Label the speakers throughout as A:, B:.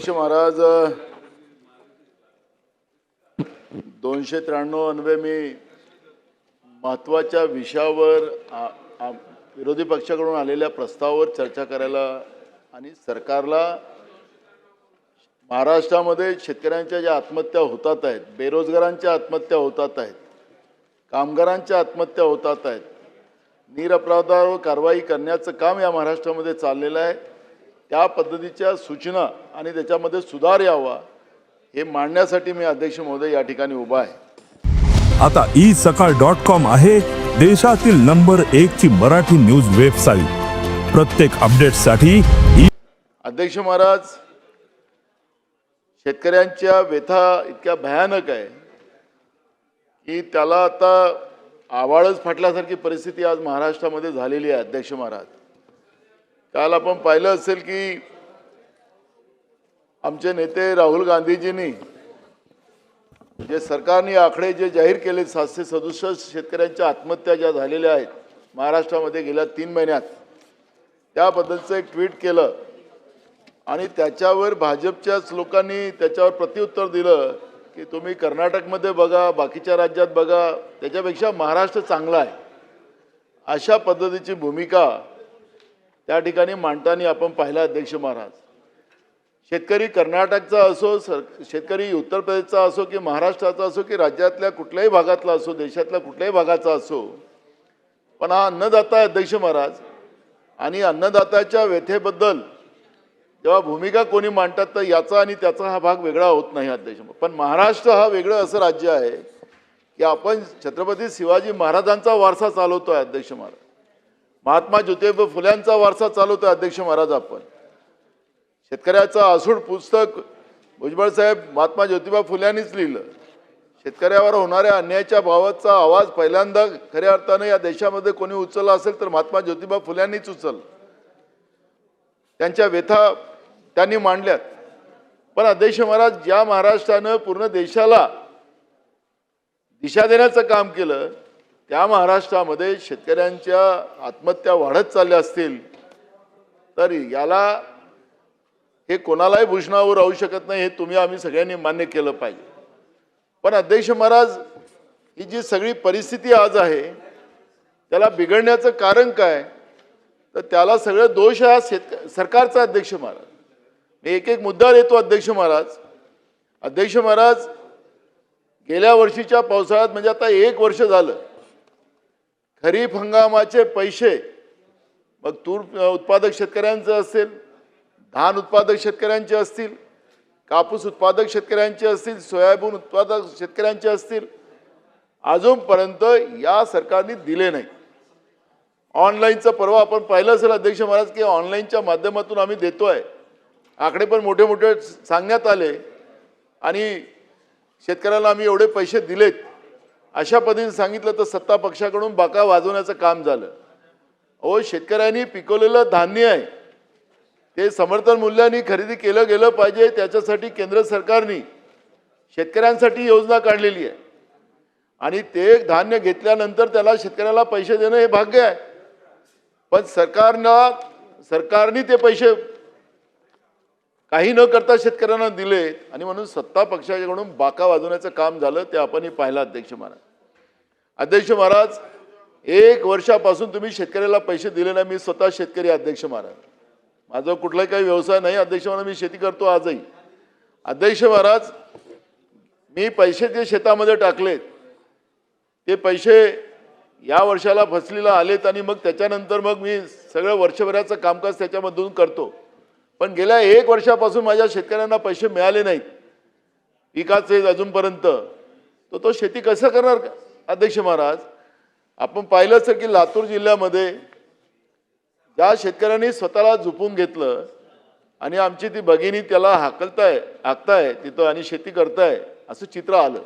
A: अध्यक्ष महाराज 293 अन्वये मी महत्त्वाच्या विषयावर विरोधी पक्षाकडून आलेल्या प्रस्तावावर चर्चा करायला आणि सरकारला महाराष्ट्रामध्ये शेतकऱ्यांच्या ज्या आत्महत्या होतात आहेत, बेरोजगारांच्या आत्महत्या होतात आहेत, कामगारांच्या आत्महत्या होतात आहेत, निरपराधावर कारवाई करण्याचं काम या महाराष्ट्रामध्ये चाललेलं आहे। त्या पद्धतीच्या सूचना आणि त्याच्यामध्ये सुधार यावा हे मांडण्यासाठी मी अध्यक्ष महोदय या ठिकाणी उभा आहे।
B: आता isakal.com आहे देशातील नंबर 1 ची मराठी न्यूज वेबसाईट। प्रत्येक अपडेटसाठी
A: अध्यक्ष महाराज, शेतकऱ्यांच्या व्यथा इतक्या भयानक आहे की त्याला आता आवाळच फाटल्यासारखी परिस्थिती आज महाराष्ट्रामध्ये झालेली आहे। अध्यक्ष महाराज, काल आपण पाहिलं असेल की आमचे नेते राहुल गांधीजींनी जे सरकारने आकडे जे जाहीर केले 767 शेतकऱ्यांच्या आत्महत्या ज्या झालेल्या आहेत महाराष्ट्रामध्ये गेल्या 3 महिन्यात, त्याबद्दलचं एक ट्विट केलं आणि त्याच्यावर भाजपच्याच लोकांनी त्याच्यावर प्रत्युत्तर दिलं की तुम्ही कर्नाटकमध्ये बघा, बाकीच्या राज्यात बघा, त्याच्यापेक्षा महाराष्ट्र चांगला आहे। अशा पद्धतीची भूमिका त्या ठिकाणी मांडताना आपण पाहिला। अध्यक्ष महाराज, शेतकरी कर्नाटकचा असो, शेतकरी उत्तर प्रदेशचा असो की महाराष्ट्राचा असो की राज्यातल्या कुठल्याही भागातला असो, देशातल्या कुठल्याही भागाचा असो, पण हा अन्नदाता आहे अध्यक्ष महाराज। आणि अन्नदात्याच्या व्यथेबद्दल जेव्हा भूमिका कोणी मांडतात तर याचा आणि त्याचा हा भाग वेगळा होत नाही अध्यक्ष। पण महाराष्ट्र हा वेगळं असं राज्य आहे की आपण छत्रपती शिवाजी महाराजांचा वारसा चालवतोय अध्यक्ष महाराज, महात्मा ज्योतिबा फुल्यांचा वारसा चालवतोय अध्यक्ष महाराज। आपण शेतकऱ्याचं आसूड पुस्तक भुजबळ साहेब महात्मा ज्योतिबा फुल्यांनीच लिहिलं। शेतकऱ्यावर होणाऱ्या अन्यायाच्या भावाचा आवाज पहिल्यांदा खऱ्या अर्थानं या देशामध्ये कोणी उचलला असेल तर महात्मा ज्योतिबा फुल्यांनीच उचललं। त्यांच्या व्यथा त्यांनी मांडल्यात। पण अध्यक्ष महाराज, ज्या महाराष्ट्रानं पूर्ण देशाला दिशा देण्याचं काम केलं त्या महाराष्ट्रामध्ये शेतकऱ्यांच्या आत्महत्या वाढत चालल्या असतील तर याला हे कोणालाही भूषणावर राहू शकत नाही, हे तुम्ही आम्ही सगळ्यांनी मान्य केलं पाहिजे। पण अध्यक्ष महाराज, ही जी सगळी परिस्थिती आज आहे त्याला बिघडण्याचं कारण काय, तर त्याला सगळं दोष हा सरकारचा अध्यक्ष महाराज। मी एक एक मुद्दा येतो अध्यक्ष महाराज। अध्यक्ष महाराज, गेल्या वर्षीच्या पावसाळ्यात म्हणजे आता 1 वर्ष झालं, खरीप हंगामाचे पैसे मग तूर उत्पादक शेतकऱ्यांचं असेल, धान उत्पादक शेतकऱ्यांचे असतील, कापूस उत्पादक शेतकऱ्यांचे असतील, सोयाबीन उत्पादक शेतकऱ्यांचे असतील, अजूनपर्यंत या सरकारने दिले नाही। ऑनलाईनचं परवा आपण पाहिलं असेल अध्यक्ष महाराज की ऑनलाईनच्या माध्यमातून आम्ही देतोय, आकडे पण मोठे मोठे सांगण्यात आले आणि शेतकऱ्याला आम्ही एवढे पैसे दिलेत अशा पद्धतीने सांगितलं तर सत्ता पक्षाकडून बाका वाजवण्याचं काम झालं। अहो, शेतकऱ्यांनी पिकवलेलं धान्य आहे ते समर्थन मूल्याने खरेदी केलं गेलं पाहिजे, त्याच्यासाठी केंद्र सरकारने शेतकऱ्यांसाठी योजना काढलेली आहे आणि ते धान्य घेतल्यानंतर त्याला शेतकऱ्याला पैसे देणं हे भाग्य आहे। पण सरकारने ते पैसे काही न करता शेतकऱ्यांना दिले आणि म्हणून सत्ता पक्षाकडून बाका वाजवण्याचं काम झालं, ते आपणही पाहिलं अध्यक्ष महाराज। अध्यक्ष महाराज, 1 वर्षापासून तुम्ही शेतकऱ्याला पैसे दिले नाही। मी स्वतः शेतकरी अध्यक्ष महाराज, माझा कुठलाही काही व्यवसाय नाही अध्यक्ष महाराज, मी शेती करतो आजही। अध्यक्ष महाराज, मी पैसे जे शेतामध्ये टाकलेत ते पैसे या वर्षाला फसलीला आलेत आणि मग त्याच्यानंतर मग मी सगळं वर्षभराचं कामकाज त्याच्यामधून करतो। पण गेल्या 1 वर्षापासून माझ्या शेतकऱ्यांना पैसे मिळाले नाहीत पिकाचे अजूनपर्यंत, तो शेती कसं करणार अध्यक्ष महाराज? आपण पाहिलं असेल की लातूर जिल्ह्यामध्ये ज्या शेतकऱ्यांनी स्वतःला झुपून घेतलं आणि आमची ती भगिनी त्याला हाकताय तिथं आणि शेती करताय असं चित्र आलं,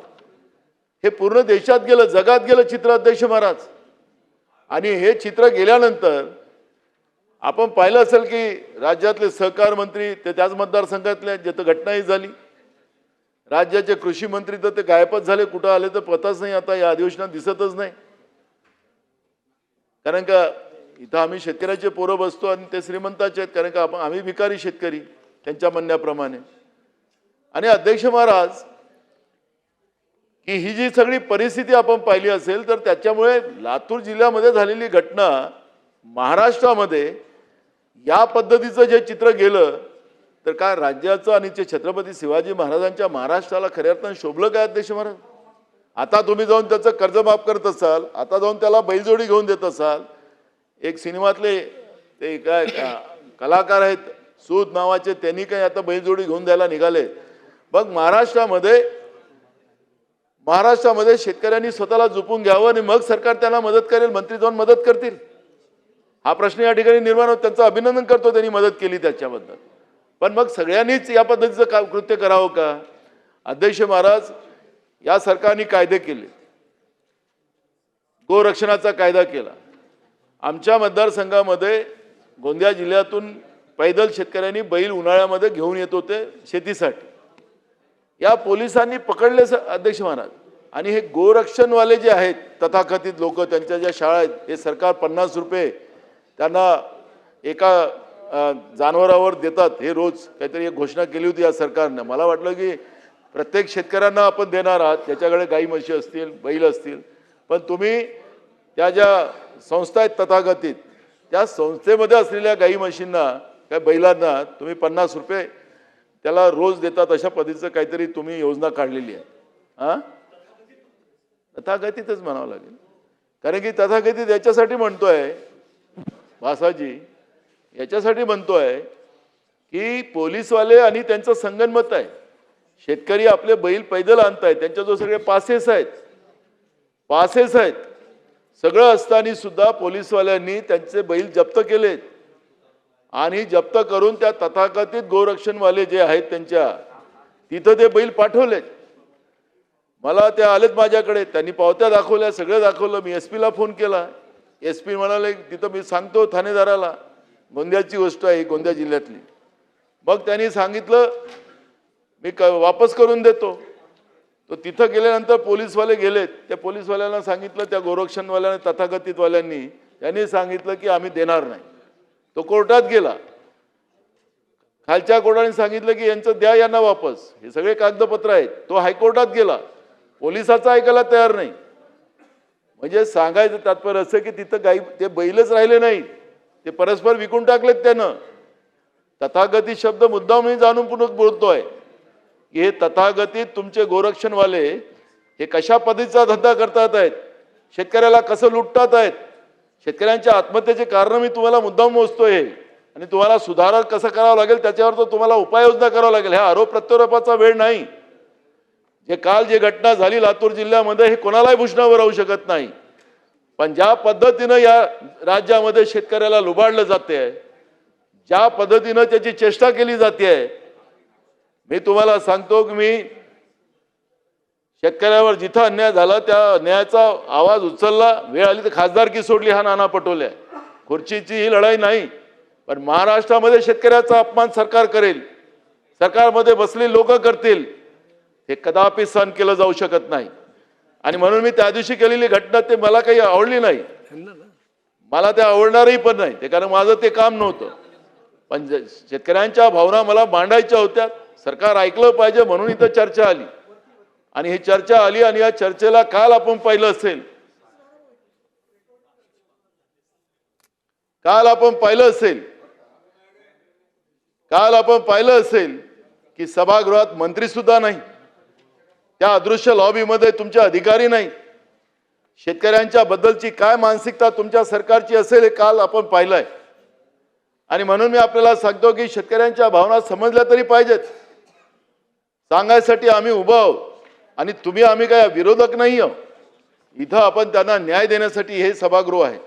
A: हे पूर्ण देशात गेलं, जगात गेलं चित्र अध्यक्ष महाराज। आणि हे चित्र गेल्यानंतर आपण पाहिलं असेल की राज्यातले सहकार मंत्री ते त्याच मतदारसंघातले जिथं घटनाही झाली, राज्याचे कृषी मंत्री तर ते गायबच झाले, कुठं आले तर पताच नाही, आता या अधिवेशनात दिसतच नाही। कारण का इथं आम्ही शेतकऱ्याचे पोरं बसतो आणि ते श्रीमंताचे आहेत, कारण का आम्ही भिकारी शेतकरी त्यांच्या म्हणण्याप्रमाणे। आणि अध्यक्ष महाराज की ही जी सगळी परिस्थिती आपण पाहिली असेल तर त्याच्यामुळे लातूर जिल्ह्यामध्ये झालेली घटना महाराष्ट्रामध्ये या पद्धतीचं जे चित्र गेलं तर काय राज्याचं आणि जे छत्रपती शिवाजी महाराजांच्या महाराष्ट्राला खऱ्या अर्थाने शोभलं काय अध्यक्ष महाराज? आता तुम्ही जाऊन त्याचं कर्ज माफ करत असाल, आता जाऊन त्याला बैलजोडी घेऊन देत असाल. एक सिनेमातले ते काय कलाकार आहेत सूद नावाचे, त्यांनी काय आता बैलजोडी घेऊन द्यायला निघाले. मग महाराष्ट्रामध्ये शेतकऱ्यांनी स्वतःला झोपून घ्यावं आणि मग सरकार त्यांना मदत करेल, मंत्री जाऊन मदत करतील. हा प्रश्न या ठिकाणी निर्माण होतो. त्यांचं अभिनंदन करतो त्यांनी मदत केली त्याच्याबद्दल. पण मग सगळ्यांनीच या पद्धतीचं कृत्य करावं का? अध्यक्ष महाराज, या सरकारने कायदे केले, गोरक्षणाचा कायदा केला. आमच्या मतदारसंघामध्ये गोंदिया जिल्ह्यातून पैदल शेतकऱ्यांनी बैल उन्हाळ्यामध्ये घेऊन येत होते शेतीसाठी. या पोलिसांनी पकडले अध्यक्ष महाराज. आणि हे गोरक्षणवाले जे आहेत तथाकथित लोक, त्यांच्या ज्या शाळा आहेत, हे सरकार 50 रुपये त्यांना एका जनावरावर देतात. हे रोज काहीतरी एक घोषणा केली होती या सरकारनं. मला वाटलं की प्रत्येक शेतकऱ्यांना आपण देणार आहात, त्याच्याकडे गाई म्हशी असतील, बैल असतील. पण तुम्ही त्या ज्या संस्था आहेत तथाकथित, त्या संस्थेमध्ये असलेल्या गाई म्हशींना काय बैलांना तुम्ही 50 रुपये त्याला रोज देतात, अशा पद्धतीचं काहीतरी तुम्ही योजना काढलेली आहे. हां, तथाकथितच म्हणावं लागेल. कारण की तथाकथित याच्यासाठी म्हणतोय भासाजी, याच्यासाठी म्हणतोय की पोलीसवाले आणि त्यांचं संगनमत आहे. शेतकरी आपले बैल पैदल आणतायत, त्यांच्याजवळ सगळे पासेस आहेत. सगळं असताना सुद्धा पोलीसवाल्यांनी त्यांचे बैल जप्त केलेत आणि जप्त करून त्या तथाकथित गोरक्षणवाले जे आहेत त्यांच्या तिथं ते बैल पाठवलेत. मला ते आलेत माझ्याकडे, त्यांनी पावत्या दाखवल्या, सगळं दाखवलं. मी SP ला फोन केला. SP म्हणाले तिथं मी सांगतो ठाणेदाराला, गोंदियाची गोष्ट आहे, गोंदिया जिल्ह्यातली. मग त्यांनी सांगितलं मी वापस करून देतो. तो तिथं गेल्यानंतर पोलीसवाले गेलेत. त्या पोलीसवाल्यांना सांगितलं, त्या गोरक्षणवाल्यांनी तथाकथितवाल्यांनी त्यांनी सांगितलं की आम्ही देणार नाही. तो कोर्टात गेला. खालच्या कोर्टाने सांगितलं की यांचं द्या यांना वापस, हे सगळे कागदपत्र आहेत. तो हायकोर्टात गेला, पोलिसाचा ऐकायला तयार नाही. म्हणजे सांगायचं तात्पर्य असं की तिथं गाई ते बैलच राहिले नाही, ते परस्पर विकून टाकलेत त्यानं. तथागतीत शब्द मुद्दाम मी जाणून पुन्हा बोलतोय की हे तथागतीत तुमचे गोरक्षणवाले हे कशा पद्धतीचा धंदा करतात आहेत, शेतकऱ्याला कसं लुटतात आहेत. शेतकऱ्यांच्या आत्महत्येचे कारण मी तुम्हाला मुद्दाम मोजतोय आणि तुम्हाला सुधारणा कसं करावं लागेल त्याच्यावर तर तुम्हाला उपाययोजना करावं लागेल. ह्या आरोप प्रत्यारोपाचा वेळ नाही. काल जे घटना झाली लातूर जिल्ह्यामध्ये, हे कोणालाही भूषणावर राहू शकत नाही. पण ज्या पद्धतीनं या राज्यामध्ये शेतकऱ्याला लुबाडलं जाते, ज्या पद्धतीनं त्याची चेष्टा केली जाते, मी तुम्हाला सांगतो की मी शेतकऱ्यावर जिथं अन्याय झाला त्या अन्यायाचा आवाज उचलला. वेळ आली तर खासदारकी सोडली. हा नाना पटोले, खुर्चीची ही लढाई नाही. पण महाराष्ट्रामध्ये शेतकऱ्याचा अपमान सरकार करेल, सरकारमध्ये बसलेली लोक करतील, हे कदापि सहन केलं जाऊ शकत नाही. आणि म्हणून मी त्या दिवशी केलेली घटना ते मला काही आवडली नाही, मला ते आवडणारही पण नाही ते, कारण माझं ते काम नव्हतं. पण शेतकऱ्यांच्या भावना मला मांडायच्या होत्या. सरकार ऐकलं पाहिजे म्हणून इथं चर्चा आली. आणि ही चर्चा आली आणि या चर्चेला काल आपण पाहिलं असेल की सभागृहात मंत्री सुद्धा नाही, त्या अदृश्य लॉबीमध्ये तुमचे अधिकारी नाही. शेतकऱ्यांच्या बद्दलची काय मानसिकता तुमच्या सरकारची असेल हे काल आपण पाहिलंय. आणि म्हणून मी आपल्याला सांगतो की शेतकऱ्यांच्या भावना समजल्या तरी पाहिजेत. सांगायसाठी आम्ही उभं आहोत आणि आम्ही काय विरोधक नाही आहोत. इथं आपण त्यांना न्याय देण्यासाठी हे सभागृह आहे.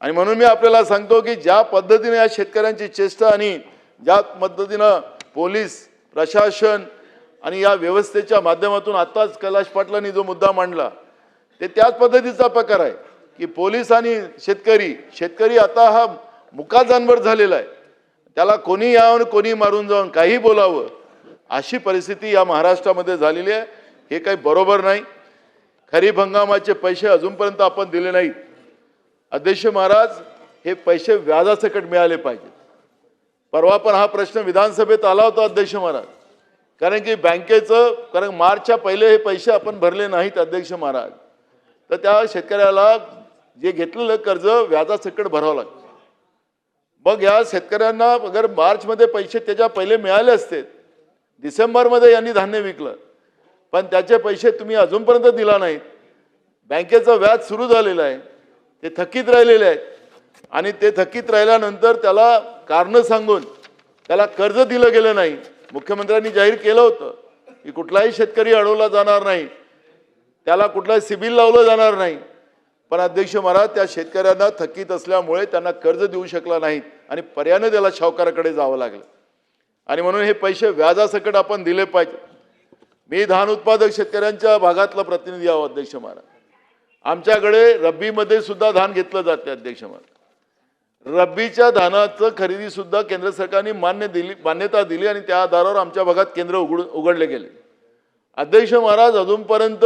A: आणि म्हणून मी आपल्याला सांगतो की ज्या पद्धतीने या शेतकऱ्यांची चेष्टा आणि ज्या पद्धतीनं पोलीस प्रशासन आणि या व्यवस्थेच्या माध्यमातून आताच कैलाश पाटलांनी जो मुद्दा मांडला ते त्याच पद्धतीचा प्रकार आहे की पोलीस आणि शेतकरी आता हा मुका जानवर झालेला आहे. त्याला कोणी यावं कोणी मारून जाऊन काही बोलावं अशी परिस्थिती या महाराष्ट्रामध्ये झालेली आहे. हे काही बरोबर नाही. खरीप हंगामाचे पैसे अजूनपर्यंत आपण दिले नाहीत. अध्यक्ष महाराज, हे पैसे व्याजासकट मिळाले पाहिजेत. परवा पण हा प्रश्न विधानसभेत आला होता अध्यक्ष महाराज कारण की बँकेचं, कारण मार्चच्या पहिले हे पैसे आपण भरले नाहीत अध्यक्ष महाराज, तर त्या शेतकऱ्याला जे घेतलेलं कर्ज व्याजासकट भरावं लागतं. मग या शेतकऱ्यांना अगर मार्चमध्ये पैसे त्याच्या पहिले मिळाले असते, डिसेंबरमध्ये यांनी धान्य विकलं, पण त्याचे पैसे तुम्ही अजूनपर्यंत दिला नाहीत. बँकेचं व्याज सुरू झालेलं आहे, ते थकीत राहिलेले आहेत, आणि ते थकीत राहिल्यानंतर त्याला कारणं सांगून त्याला कर्ज दिलं गेलं नाही. मुख्यमंत्र्यांनी जाहीर केलं होतं की कुठलाही शेतकरी अडवला जाणार नाही, त्याला कुठलाही सिबिल लावलं जाणार नाही. पण अध्यक्ष महाराज, त्या शेतकऱ्यांना थकीत असल्यामुळे त्यांना कर्ज देऊ शकला नाहीत आणि पर्यायाने त्याला सावकाराकडे जावं लागलं. आणि म्हणून हे पैसे व्याजासकट आपण दिले पाहिजे. मी धान उत्पादक शेतकऱ्यांच्या भागातला प्रतिनिधी आहो अध्यक्ष महाराज. आमच्याकडे रब्बीमध्ये सुद्धा धान घेतलं जाते अध्यक्ष महाराज. रब्बीच्या धानाचं खरेदी सुद्धा केंद्र सरकारने मान्यता दिली आणि त्या आधारावर आमच्या भागात केंद्र उघडले गेले. अध्यक्ष महाराज, अजूनपर्यंत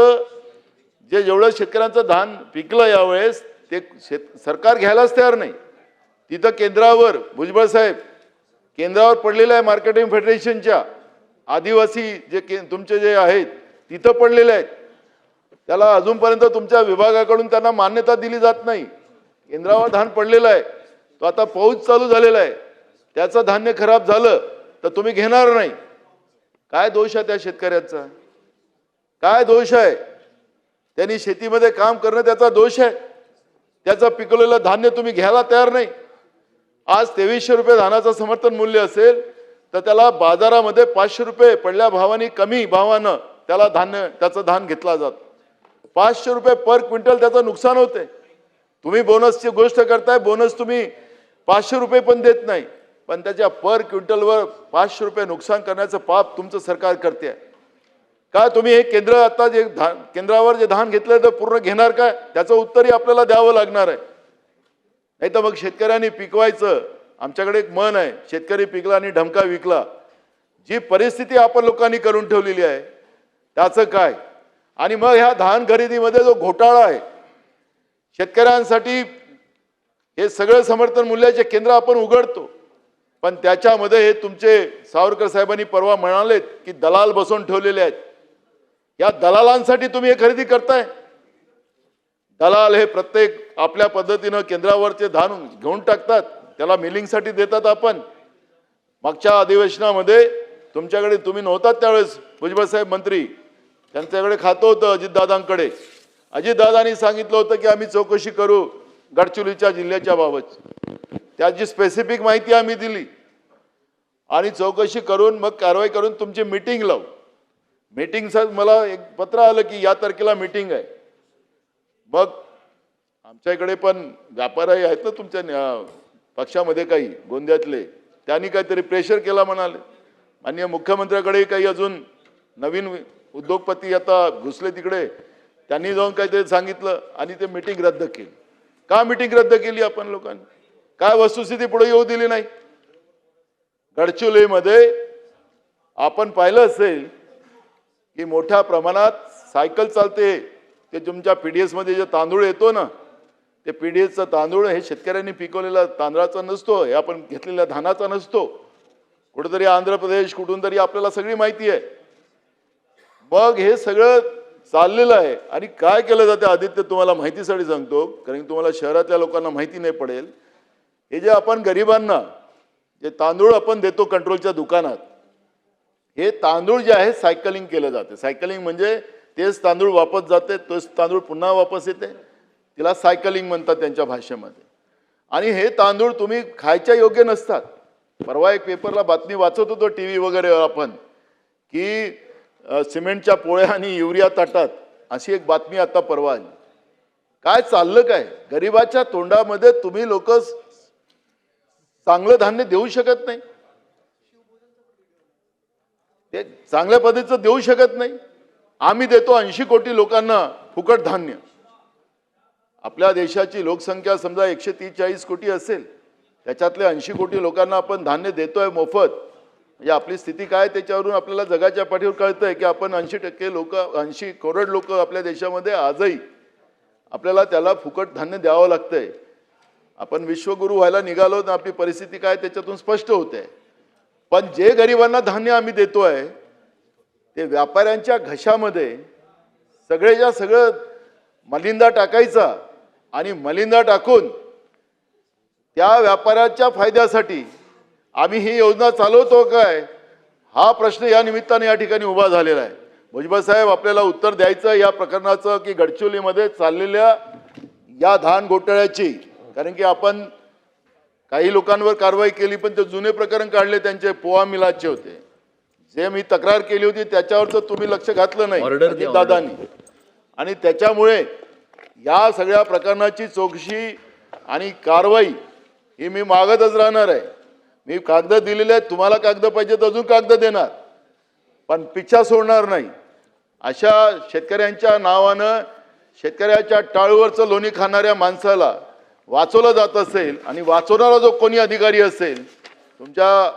A: जेवढं शेतकऱ्यांचं धान पिकलं यावेळेस ते सरकार घ्यायलाच तयार नाही. तिथं केंद्रावर, भुजबळ साहेब, केंद्रावर पडलेलं आहे मार्केटिंग फेडरेशनच्या, आदिवासी तुमचे जे आहेत तिथं पडलेले आहेत. त्याला अजूनपर्यंत तुमच्या विभागाकडून त्यांना मान्यता दिली जात नाही. केंद्रावर धान पडलेलं आहे, तो आता पाऊस चालू झालेला आहे, त्याचं धान्य खराब झालं तर तुम्ही घेणार नाही. काय दोष आहे त्या शेतकऱ्याचा? काय दोष आहे? त्यांनी शेतीमध्ये काम करणं त्याचा दोष आहे. त्याचं पिकवलेलं धान्य तुम्ही घ्यायला तयार नाही. आज 2300 रुपये धानाचं समर्थन मूल्य असेल तर त्याला बाजारामध्ये 500 रुपये पडल्या भावाने, कमी भावानं त्याचं धान घेतला जातं. 500 रुपये पर क्विंटल त्याचं नुकसान होते. तुम्ही बोनसची गोष्ट करताय, बोनस तुम्ही 500 रुपये पण देत नाही, पण त्याच्या पर क्विंटलवर 500 रुपये नुकसान करण्याचं पाप तुमचं सरकार करते. का तुम्ही हे केंद्र आता जे केंद्रावर जे धान घेतलं तर पूर्ण घेणार काय? त्याचं उत्तरही आपल्याला द्यावं लागणार आहे. नाही तर मग शेतकऱ्यांनी पिकवायचं. आमच्याकडे एक म्हण आहे, शेतकरी पिकला आणि ढमका विकला. जी परिस्थिती आपण लोकांनी करून ठेवलेली आहे त्याचं काय? आणि मग ह्या धान खरेदीमध्ये जो घोटाळा आहे, शेतकऱ्यांसाठी हे सगळं समर्थन मूल्याचे केंद्र आपण उघडतो, पण त्याच्यामध्ये हे तुमचे सावरकर साहेबांनी परवा म्हणालेत की दलाल बसवून ठेवलेले आहेत. या दलालांसाठी तुम्ही हे खरेदी करताय. दलाल हे प्रत्येक आपल्या पद्धतीनं केंद्रावरचे धान घेऊन टाकतात, त्याला मिलिंगसाठी देतात. आपण मागच्या अधिवेशनामध्ये तुमच्याकडे, तुम्ही नव्हतात त्यावेळेस, भुजबळ साहेब मंत्री, त्यांच्याकडे खातं होतं अजितदादांकडे. अजितदादांनी सांगितलं होतं की आम्ही चौकशी करू गडचिरोलीच्या जिल्ह्याच्या बाबत. त्याची स्पेसिफिक माहिती आम्ही दिली आणि चौकशी करून मग कारवाई करून तुमची मीटिंग लावू. मीटिंगचं मला एक पत्र आलं की या तारखेला मीटिंग आहे. मग आमच्या इकडे पण व्यापारी आहेत ना तुमच्या पक्षामध्ये, काही गोंदियातले, त्यांनी काहीतरी प्रेशर केला म्हणाले. माननीय मुख्यमंत्र्याकडे काही अजून नवीन उद्योगपती आता घुसले तिकडे, त्यांनी जाऊन काहीतरी सांगितलं आणि ते मीटिंग रद्द केली. का मीटिंग रद्द केली आपण लोकांनी? काय वस्तुस्थिती पुढे येऊ दिली नाही? गडचिरोलीमध्ये आपण पाहिलं असेल की मोठ्या प्रमाणात सायकल चालते. ते तुमच्या पीडीएस मध्ये जे तांदूळ येतो ना, ते पीडीएसचा तांदूळ हे शेतकऱ्यांनी पिकवलेला तांदळाचा नसतो, हे आपण घेतलेल्या धानाचा नसतो. कुठेतरी आंध्र प्रदेश, कुठून तरी आपल्याला सगळी माहिती आहे. मग हे सगळं चाललेलं आहे. आणि काय केलं जाते आदित्य, तुम्हाला माहितीसाठी सांगतो, कारण तुम्हाला शहरातल्या लोकांना माहिती नाही पडेल. हे जे आपण गरिबांना जे तांदूळ आपण देतो कंट्रोलच्या दुकानात, हे तांदूळ जे आहे सायकलिंग केलं जाते. सायकलिंग म्हणजे तेच तांदूळ वापस जाते, तोच तांदूळ पुन्हा वापस येते, तिला सायकलिंग म्हणतात त्यांच्या भाषेमध्ये. आणि हे तांदूळ तुम्ही खायच्या योग्य नसतात. परवा एक पेपरला बातमी वाचत होतो टीव्ही वगैरे आपण, की सिमेंटच्या पोळ्या आणि युरिया ताटात, अशी एक बातमी आता परवा आली. काय चाललं काय? गरिबाच्या तोंडामध्ये तुम्ही लोक चांगलं धान्य देऊ शकत नाही, ते चांगल्या पद्धतीचं देऊ शकत नाही. आम्ही देतो 80 कोटी लोकांना फुकट धान्य. आपल्या देशाची लोकसंख्या समजा 143 कोटी असेल, त्याच्यातले 80 कोटी लोकांना आपण धान्य देतोय मोफत. म्हणजे आपली स्थिती काय त्याच्यावरून आपल्याला जगाच्या पाठीवर कळतंय की आपण 80% लोक, 80 करोड लोक आपल्या देशामध्ये आजही आपल्याला त्याला फुकट धान्य द्यावं लागतंय. आपण विश्वगुरू व्हायला निघालो तर आपली परिस्थिती काय त्याच्यातून स्पष्ट होते. पण जे गरिबांना धान्य आम्ही देतोय ते व्यापाऱ्यांच्या घशामध्ये सगळेच्या सगळं मलिंदा टाकायचा आणि मलिंदा टाकून त्या व्यापाऱ्याच्या फायद्यासाठी आम्ही ही योजना चालवतो काय, हा प्रश्न या निमित्ताने या ठिकाणी उभा झालेला आहे. भुजबळ साहेब, आपल्याला उत्तर द्यायचं या प्रकरणाचं की गडचिरोलीमध्ये चाललेल्या या धान घोटाळ्याची, कारण की आपण काही लोकांवर कारवाई केली पण ते जुने प्रकरण काढले, त्यांचे पोहा मिलाचे होते. जे मी तक्रार केली होती त्याच्यावरचं तुम्ही लक्ष घातलं नाही दादांनी, आणि त्याच्यामुळे या सगळ्या प्रकरणाची चौकशी आणि कारवाई ही मी मागतच राहणार आहे. मी कागद दिलेले आहेत, तुम्हाला कागद पाहिजे तर अजून कागद देणार, पण पिच्छा सोडणार नाही. अशा शेतकऱ्यांच्या नावानं शेतकऱ्याच्या टाळूवरचं लोणी खाणाऱ्या माणसाला वाचवलं जात असेल आणि वाचवणारा जो कोणी अधिकारी असेल, तुमच्या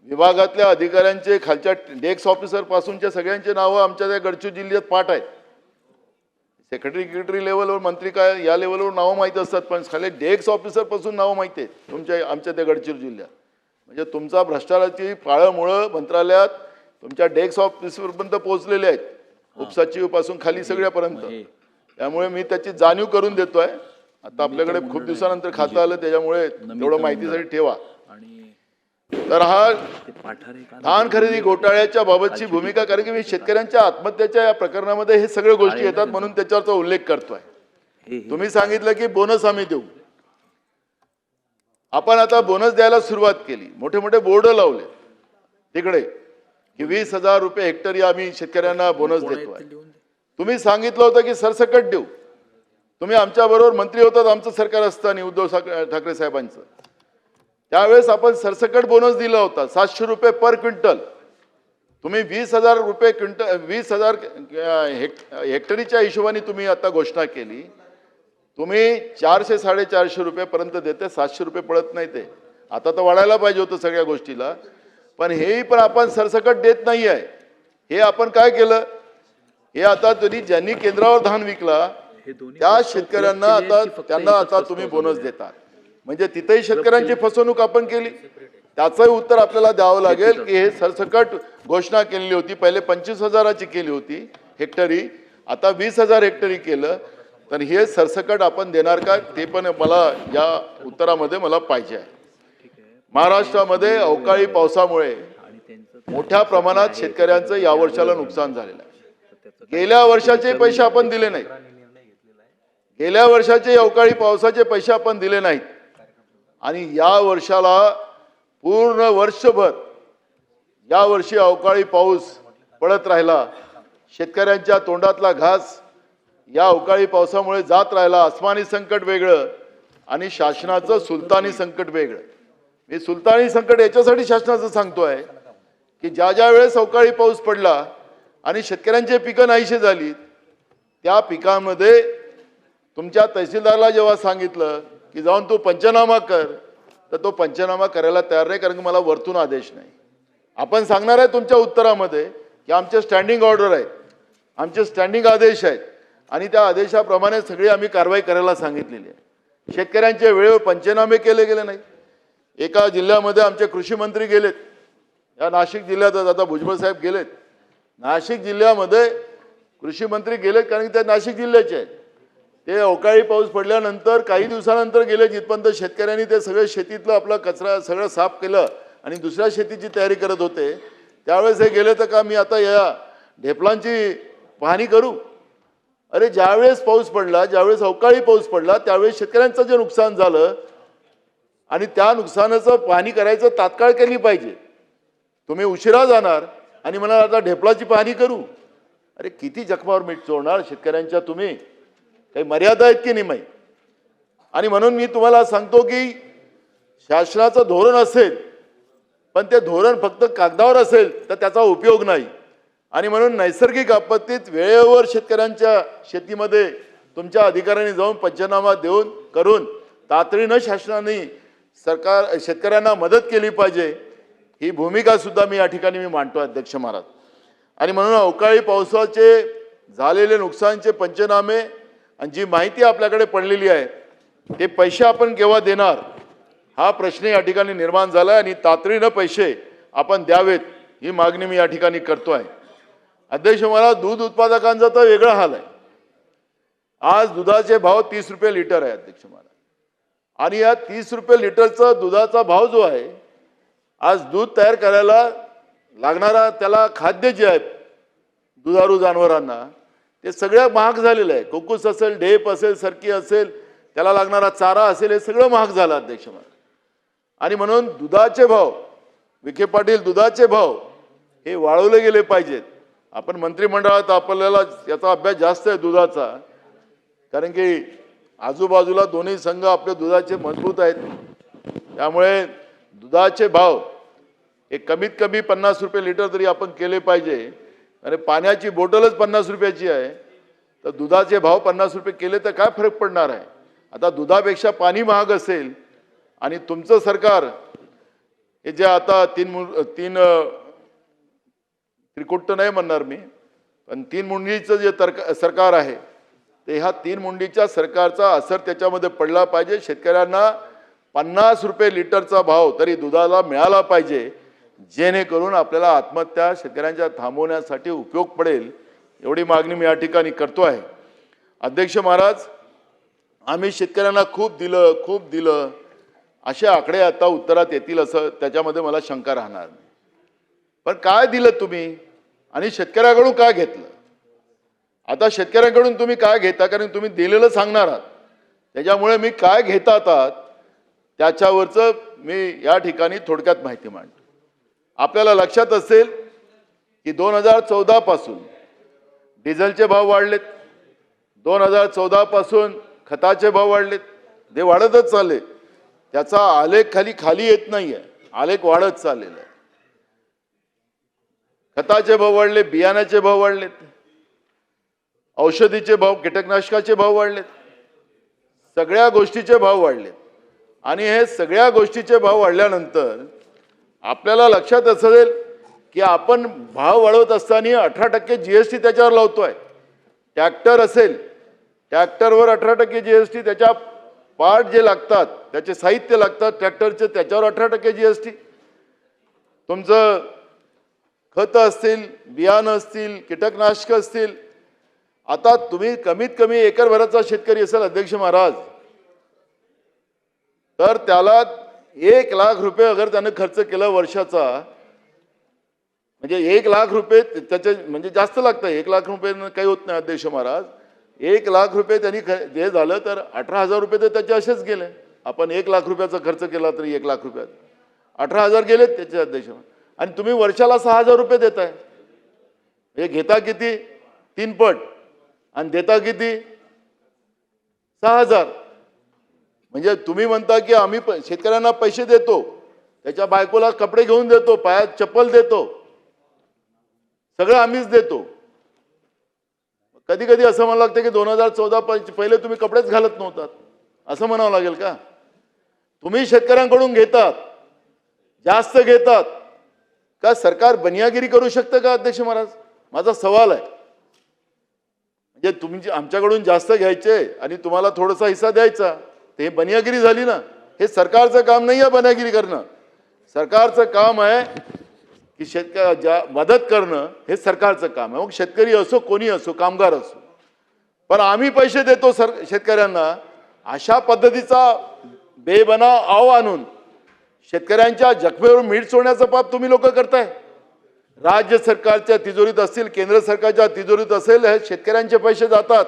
A: विभागातल्या अधिकाऱ्यांचे खालच्या डेस्क ऑफिसर पासूनच्या सगळ्यांचे नावं आमच्या त्या गडचिरोली जिल्ह्यात पाठ आहेत. सेक्रेटरी लेवलवर, मंत्री काय या लेवलवर नावं माहीत असतात, पण खाली डेस्क ऑफिसर पासून नावं माहिती आहेत तुमच्या आमच्या त्या गडचिरोली जिल्ह्यात. म्हणजे तुमचा भ्रष्टाचाराची पाळंमुळं मंत्रालयात तुमच्या डेस्क ऑफिसरपर्यंत पोहोचलेले आहेत, उपसचिव पासून खाली सगळ्यापर्यंत. त्यामुळे मी त्याची जाणीव करून देतोय. आता आपल्याकडे खूप दिवसानंतर खातं आलं, त्याच्यामुळे तेवढं माहितीसाठी ठेवा. तर हा धान खरेदी घोटाळ्याच्या बाबतची भूमिका, कारण की मी शेतकऱ्यांच्या आत्महत्येच्या या प्रकरणामध्ये हे सगळे गोष्टी येतात म्हणून त्याच्यावरचा उल्लेख करतोय. तुम्ही सांगितलं की बोनस आम्ही देऊ. आपण आता बोनस द्यायला सुरुवात केली, मोठे मोठे बोर्ड लावले तिकडे की 20,000 रुपये हेक्टरी आम्ही शेतकऱ्यांना बोनस देतोय. तुम्ही सांगितलं होतं की सरसकट देऊ. तुम्ही आमच्या बरोबर मंत्री होतात आमचं सरकार असताना उद्धव ठाकरे साहेबांचं, त्यावेळेस आपण सरसकट बोनस दिला होता 700 रुपये पर क्विंटल. तुम्ही 20,000 रुपये क्विंटल 20,000 हेक्टरीच्या हिशोबाने तुम्ही आता घोषणा केली. तुम्ही 400-450 रुपयेपर्यंत देते, 700 रुपये पडत नाही. ते आता तर वाढायला पाहिजे होतं सगळ्या गोष्टीला, पण हेही पण आपण सरसकट देत नाही आहे. हे आपण काय केलं, हे आता तरी ज्यांनी केंद्रावर धान विकला त्या शेतकऱ्यांना आता त्यांना आता तुम्ही बोनस देतात, म्हणजे तिथेही शेतकऱ्यांची फसवणूक आपण केली. त्याचंही उत्तर आपल्याला द्यावं लागेल की हे सरसकट घोषणा केलेली होती. पहिले 25,000ची केली होती हेक्टरी, आता 20,000 हेक्टरी केलं. तर हे सरसकट आपण देणार का, ते पण मला या उत्तरामध्ये मला पाहिजे आहे. महाराष्ट्रामध्ये अवकाळी पावसामुळे मोठ्या प्रमाणात शेतकऱ्यांचं या वर्षाला नुकसान झालेलं आहे. गेल्या वर्षाचे पैसे आपण दिले नाहीत, गेल्या वर्षाचे अवकाळी पावसाचे पैसे आपण दिले नाहीत, आणि या वर्षाला पूर्ण वर्षभर या वर्षी अवकाळी पाऊस पडत राहिला. शेतकऱ्यांच्या तोंडातला घास या अवकाळी पावसामुळे जात राहिला. आसमानी संकट वेगळं आणि शासनाचं सुलतानी संकट वेगळं. मी सुलतानी संकट याच्यासाठी शासनाचं सांगतोय की ज्या ज्या वेळेस अवकाळी पाऊस पडला आणि शेतकऱ्यांची पिकं नाहीशी झाली, त्या पिकांमध्ये तुमच्या तहसीलदारला जेव्हा सांगितलं की जाऊन तो पंचनामा कर, तर तो पंचनामा करायला तयार नाही, कारण की मला वरतून आदेश नाही. आपण सांगणार आहे तुमच्या उत्तरामध्ये की आमचे स्टँडिंग ऑर्डर आहेत, आमचे स्टँडिंग आदेश आहेत, आणि त्या आदेशाप्रमाणे सगळी आम्ही कारवाई करायला सांगितलेली आहे. शेतकऱ्यांचे वेळेवर पंचनामे केले गेले नाही. एका जिल्ह्यामध्ये आमचे कृषी मंत्री गेलेत, या नाशिक जिल्ह्यातच आता भुजबळ साहेब गेलेत. नाशिक जिल्ह्यामध्ये कृषी मंत्री गेलेत कारण की ते नाशिक जिल्ह्याचे आहेत. ते अवकाळी पाऊस पडल्यानंतर काही दिवसानंतर गेले, जिथपर्यंत शेतकऱ्यांनी ते सगळं शेतीतलं आपला कचरा सगळं साफ केलं आणि दुसऱ्या शेतीची तयारी करत होते, त्यावेळेस हे गेले तर का मी आता या ढेपलांची पाहणी करू. अरे ज्यावेळेस पाऊस पडला, ज्यावेळेस अवकाळी पाऊस पडला, त्यावेळेस शेतकऱ्यांचं जे नुकसान झालं आणि त्या नुकसानाचं पाहणी करायचं तात्काळ केली पाहिजे. तुम्ही उशिरा जाणार आणि म्हणा आता ढेपलाची पाहणी करू. अरे किती जखमावर मीठ चोळणार शेतकऱ्यांच्या तुम्ही, काही मर्यादा आहेत की नाही माहीत. आणि म्हणून मी तुम्हाला सांगतो की शासनाचं धोरण असेल, पण ते धोरण फक्त कागदावर असेल तर त्याचा उपयोग नाही. आणि म्हणून नैसर्गिक आपत्तीत वेळेवर शेतकऱ्यांच्या शेतीमध्ये तुमच्या अधिकाऱ्यांनी जाऊन पंचनामा देऊन करून तातडीनं शासनाने सरकार शेतकऱ्यांना मदत केली पाहिजे, ही भूमिका सुद्धा मी या ठिकाणी मी मांडतो अध्यक्ष महाराज. आणि म्हणून अवकाळी पावसाचे झालेले नुकसानचे पंचनामे आणि जी माहिती आपल्याकडे पडलेली आहे ते पैसे आपण केव्हा देणार, हा प्रश्न या ठिकाणी निर्माण झाला आणि तातडीनं पैसे आपण द्यावेत ही मागणी मी या ठिकाणी करतो आहे. अध्यक्ष महाराज, दूध उत्पादकांचा तर वेगळा हाल आहे. आज दुधाचे भाव 30 रुपये लिटर आहे अध्यक्ष महाराज. आणि या 30 रुपये लिटरचा दुधाचा भाव जो आहे, आज दूध तयार करायला लागणारा त्याला खाद्य जे आहे दुधारू जनावरांना, ते सगळं महाग झालेलं आहे. कुक्कुस असेल, ढेप असेल, सरकी असेल, त्याला लागणारा चारा असेल, हे सगळं महाग झालं अध्यक्ष महाराज. आणि म्हणून दुधाचे भाव, विखे पाटील, दुधाचे भाव हे वाढवले गेले पाहिजेत. आपण मंत्रिमंडळात आपल्याला याचा अभ्यास जास्त आहे दुधाचा, कारण की आजूबाजूला दोन्ही संघ आपले दुधाचे मजबूत आहेत. त्यामुळे दुधाचे भाव हे कमीत कमी 50 रुपये लिटर तरी आपण केले पाहिजे. आणि पाण्याची बॉटलच 50 रुपयाची आहे, तर दुधाचे भाव 50 रुपये केले तर काय फरक पडणार आहे. आता दुधापेक्षा पाणी महाग असेल आणि तुमचं सरकार हे जे आता तीन त्रिकुट तर नाही म्हणणार मी, पण 3 मुंडीचं जे सरकार आहे, ते ह्या 3 मुंडीच्या सरकारचा असर त्याच्यामध्ये पडला पाहिजे. शेतकऱ्यांना 50 रुपये लिटरचा भाव तरी दुधाला मिळाला पाहिजे, जेणेकरून आपल्याला आत्महत्या शेतकऱ्यांच्या थांबवण्यासाठी उपयोग पडेल. एवढी मागणी मी या ठिकाणी करतो आहे. अध्यक्ष महाराज, आम्ही शेतकऱ्यांना खूप दिलं असे आकडे आता उत्तरात येतील असं त्याच्यामध्ये मला शंका राहणार नाही. पण काय दिलं तुम्ही आणि शेतकऱ्याकडून काय घेतलं? आता शेतकऱ्यांकडून तुम्ही काय घेता, कारण तुम्ही दिलेलं सांगणार आहात, त्याच्यामुळे मी काय घेतात त्याच्यावरचं मी या ठिकाणी थोडक्यात माहिती मांडतो. आपल्याला लक्षात असेल की 2014 पासून डिझेलचे भाव वाढलेत, 2014 पासून खताचे भाव वाढलेत, ते वाढतच चालले. त्याचा आलेख खाली येत नाहीये, आलेख वाढत चाललेला आहे. खताचे भाव वाढले, बियाण्याचे भाव वाढलेत, औषधीचे भाव, कीटकनाशकाचे भाव वाढलेत, सगळ्या गोष्टीचे भाव वाढलेत. आणि हे सगळ्या गोष्टीचे भाव वाढल्यानंतर आपल्याला लक्षात असेल की आपण भाव वाढवत असताना 18% GST त्याच्यावर लावतोय. ट्रॅक्टर असेल, ट्रॅक्टरवर 18% GST, त्याच्या पार्ट जे लागतात, त्याचे साहित्य लागतात ट्रॅक्टरचे, त्याच्यावर 18% GST. तुमचं खत असतील, बियाणं असतील, कीटकनाशक असतील. आता तुम्ही कमीत कमी एकरभराचा शेतकरी असेल अध्यक्ष महाराज, तर त्याला 1 लाख रुपये अगर त्याने खर्च केला वर्षाचा, म्हणजे 1 लाख रुपये त्याचे म्हणजे जास्त लागतं. 1 लाख रुपये काही होत नाही अध्यक्ष महाराज. 1 लाख रुपये त्यांनी जे झालं तर 18,000 रुपये तर त्याचे असेच गेले. आपण 1 लाख रुपयाचा खर्च केला तरी 1 लाख रुपयात 18,000 गेलेत त्याचे अध्यक्ष. आणि तुम्ही वर्षाला 6,000 रुपये देताय. हे घेता किती? 3 पट आणि देता किती? 6,000. म्हणजे तुम्ही म्हणता की आम्ही शेतकऱ्यांना पैसे देतो, त्याच्या बायकोला कपडे घेऊन देतो, पायात चप्पल देतो, सगळं आम्हीच देतो. कधी कधी असं म्हणावं लागतं की 2014 पहिले तुम्ही कपडेच घालत नव्हतात, असं म्हणावं लागेल का? तुम्ही शेतकऱ्यांकडून घेतात, जास्त घेतात का? सरकार बनियागिरी करू शकतं का अध्यक्ष महाराज? माझा सवाल आहे. म्हणजे तुम्ही आमच्याकडून जास्त घ्यायचे आणि तुम्हाला थोडासा हिस्सा द्यायचा, ते बनियागिरी झाली ना. हे सरकारचं काम नाही आहे बनियागिरी करणं. सरकारचं काम आहे की शेतकऱ्या मदत करणं, हे सरकारचं काम आहे. मग शेतकरी असो, कोणी असो, कामगार असो. पण आम्ही पैसे देतो शेतकऱ्यांना, अशा पद्धतीचा बेबनाव आव आणून शेतकऱ्यांच्या जखमेवर मीठ सोडण्याचं पाप तुम्ही लोक करताय. राज्य सरकारच्या तिजोरीत असतील, केंद्र सरकारच्या तिजोरीत असेल, हे शेतकऱ्यांचे पैसे जातात.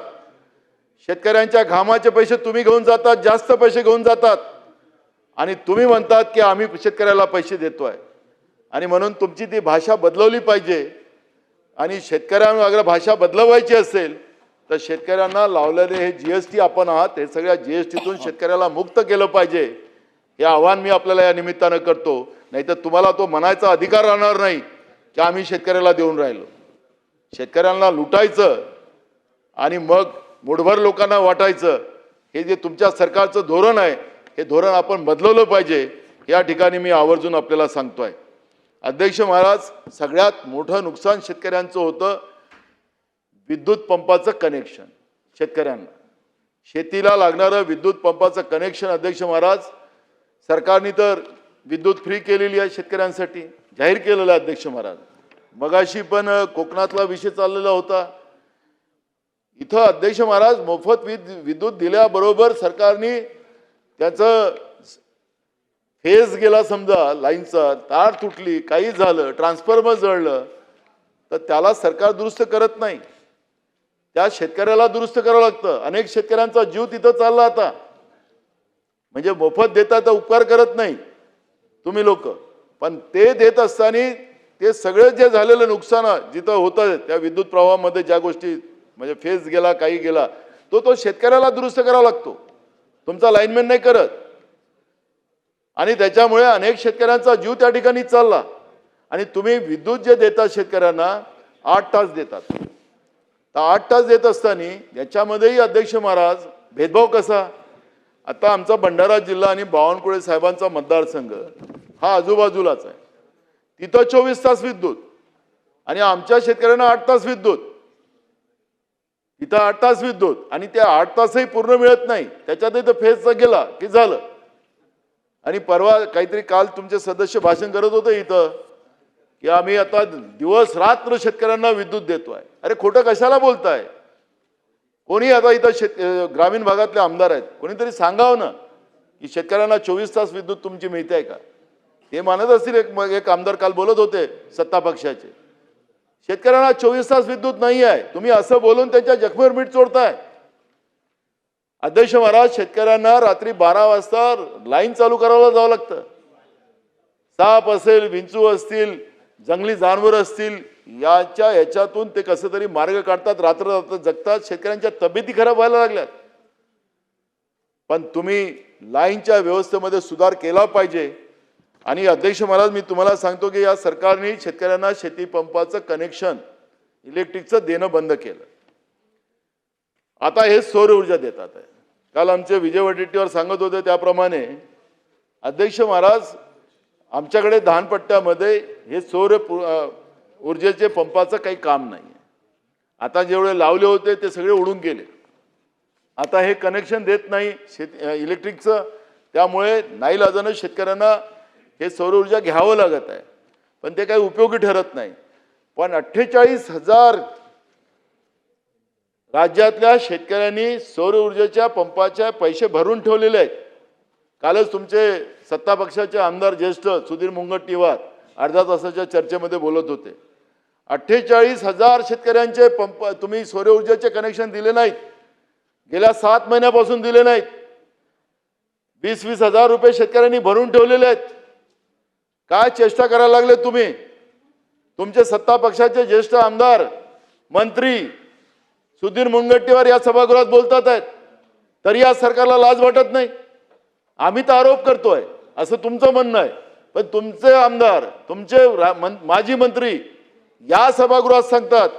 A: शेतकऱ्यांच्या घामाचे पैसे तुम्ही घेऊन जातात, जास्त पैसे घेऊन जातात. आणि तुम्ही म्हणतात की आम्ही शेतकऱ्याला पैसे देतोय. आणि म्हणून तुमची ती भाषा बदलवली पाहिजे. आणि शेतकऱ्यांना अगर भाषा बदलवायची असेल तर शेतकऱ्यांना लावलेले हे GST आपण आहात, हे सगळ्या GSTतून शेतकऱ्याला मुक्त केलं पाहिजे. हे आव्हान मी आपल्याला या निमित्तानं करतो. नाहीतर तुम्हाला तो म्हणायचा अधिकार राहणार नाही की आम्ही शेतकऱ्याला देऊन राहिलो. शेतकऱ्यांना लुटायचं आणि मग मुठभर लोकांना वाटायचं, हे जे तुमच्या सरकारचं धोरण आहे, हे धोरण आपण बदलवलं पाहिजे. या ठिकाणी मी आवर्जून आपल्याला सांगतोय. अध्यक्ष महाराज, सगळ्यात मोठं नुकसान शेतकऱ्यांचं होतं विद्युत पंपाचं कनेक्शन. शेतकऱ्यांना शेतीला लागणारं विद्युत पंपाचं कनेक्शन अध्यक्ष महाराज, सरकारने तर विद्युत फ्री केलेली आहे शेतकऱ्यांसाठी, जाहीर केलेलं आहे अध्यक्ष महाराज. मगाशी पण कोकणातला विषय चाललेला होता. इथं अध्यक्ष महाराज मोफत विद्युत दिल्याबरोबर सरकारने त्याचं फेज गेला, समजा लाईनचा तार तुटली, काही झालं, ट्रान्सफॉर्मर जळलं, तर त्याला सरकार दुरुस्त करत नाही, त्या शेतकऱ्याला दुरुस्त करावं लागतं. अनेक शेतकऱ्यांचा जीव तिथं चालला आता. म्हणजे मोफत देता तर उपकार करत नाही तुम्ही लोक, पण ते देत असताना ते सगळे जे झालेलं नुकसान जिथं होतं त्या विद्युत प्रवाहामध्ये ज्या गोष्टी म्हणजे फेज गेला, काही गेला, तो शेतकऱ्याला दुरुस्त करावा लागतो, तुमचा लाईनमॅन नाही करत. आणि त्याच्यामुळे अनेक शेतकऱ्यांचा जीव त्या ठिकाणी चालला. आणि तुम्ही विद्युत जे देता शेतकऱ्यांना 8 तास देतात, तर 8 तास देत असताना याच्यामध्येही अध्यक्ष महाराज भेदभाव कसा? आता आमचा भंडारा जिल्हा आणि बावनकुळे साहेबांचा मतदारसंघ हा आजूबाजूलाच आहे, तिथं 24 तास विद्युत आणि आमच्या शेतकऱ्यांना 8 तास विद्युत, तिथं 8 तास विद्युत आणि त्या 8 तासही पूर्ण मिळत नाही, त्याच्यातही तर फेजचा गेला की झालं. आणि परवा काहीतरी काल तुमचे सदस्य भाषण करत होते इथं की आम्ही आता दिवस रात्र शेतकऱ्यांना विद्युत देतोय. अरे खोटं कशाला बोलताय? कोणी आता इथं ग्रामीण भागातले आमदार आहेत, कोणीतरी सांगावं ना की शेतकऱ्यांना 24 तास विद्युत तुमची मिळते का? ते मानत असतील. एक आमदार काल बोलत होते सत्ता पक्षाचे, शेतकऱ्यांना 24 तास विद्युत नाही आहे. तुम्ही असं बोलून त्यांच्या जखमेवर मीठ चोळताय. अध्यक्ष महाराज, शेतकऱ्यांना रात्री 12 वाजता लाईन चालू करायला जावं लागतं. साप असेल, विंचू असतील, जंगली जनावर असतील, याच्यातून ते कसं तरी मार्ग काढतात, रात्र जगतात. शेतकऱ्यांच्या तब्येती खराब व्हायला लागल्यात. पण तुम्ही लाईनच्या व्यवस्थेमध्ये सुधार केला पाहिजे. आणि अध्यक्ष महाराज, मी तुम्हाला सांगतो की या सरकारने शेतकऱ्यांना शेती पंपाचं कनेक्शन इलेक्ट्रिकचं देणं बंद केलं. आता हे सौर ऊर्जा देतात आहे. काल आमचे विजय वडेट्टीवार सांगत होते त्याप्रमाणे अध्यक्ष महाराज, आमच्याकडे धानपट्ट्यामध्ये हे सौर ऊर्जेचे पंपाचं काही काम नाही. आता जेवढे लावले होते ते सगळे उडून गेले. आता हे कनेक्शन देत नाही इलेक्ट्रिकचं, त्यामुळे नाईलाजानं शेतकऱ्यांना हे सौर ऊर्जा घ्यावं लागत आहे. पण ते काही उपयोगी ठरत नाही. पण 48,000 राज्यातल्या शेतकऱ्यांनी सौर ऊर्जेच्या पंपाचे पैसे भरून ठेवलेले आहेत. कालच तुमचे सत्ता पक्षाचे आमदार ज्येष्ठ सुधीर मुनगंटीवार अर्ध्या तासाच्या चर्चेमध्ये बोलत होते. 48,000 शेतकऱ्यांचे पंप तुम्ही सौर ऊर्जेचे कनेक्शन दिले नाहीत, गेल्या 7 महिन्यापासून दिले नाहीत. 20-20 हजार रुपये शेतकऱ्यांनी भरून ठेवलेले आहेत. काय चेष्टा करायला लागले तुम्ही? तुमचे सत्ता पक्षाचे ज्येष्ठ आमदार मंत्री सुधीर मुनगंटीवार या सभागृहात बोलतात आहेत, तरी या सरकारला लाज वाटत नाही. आम्ही तर आरोप करतोय असं तुमचं म्हणणं आहे, पण तुमचे आमदार, तुमचे माजी मंत्री या सभागृहात सांगतात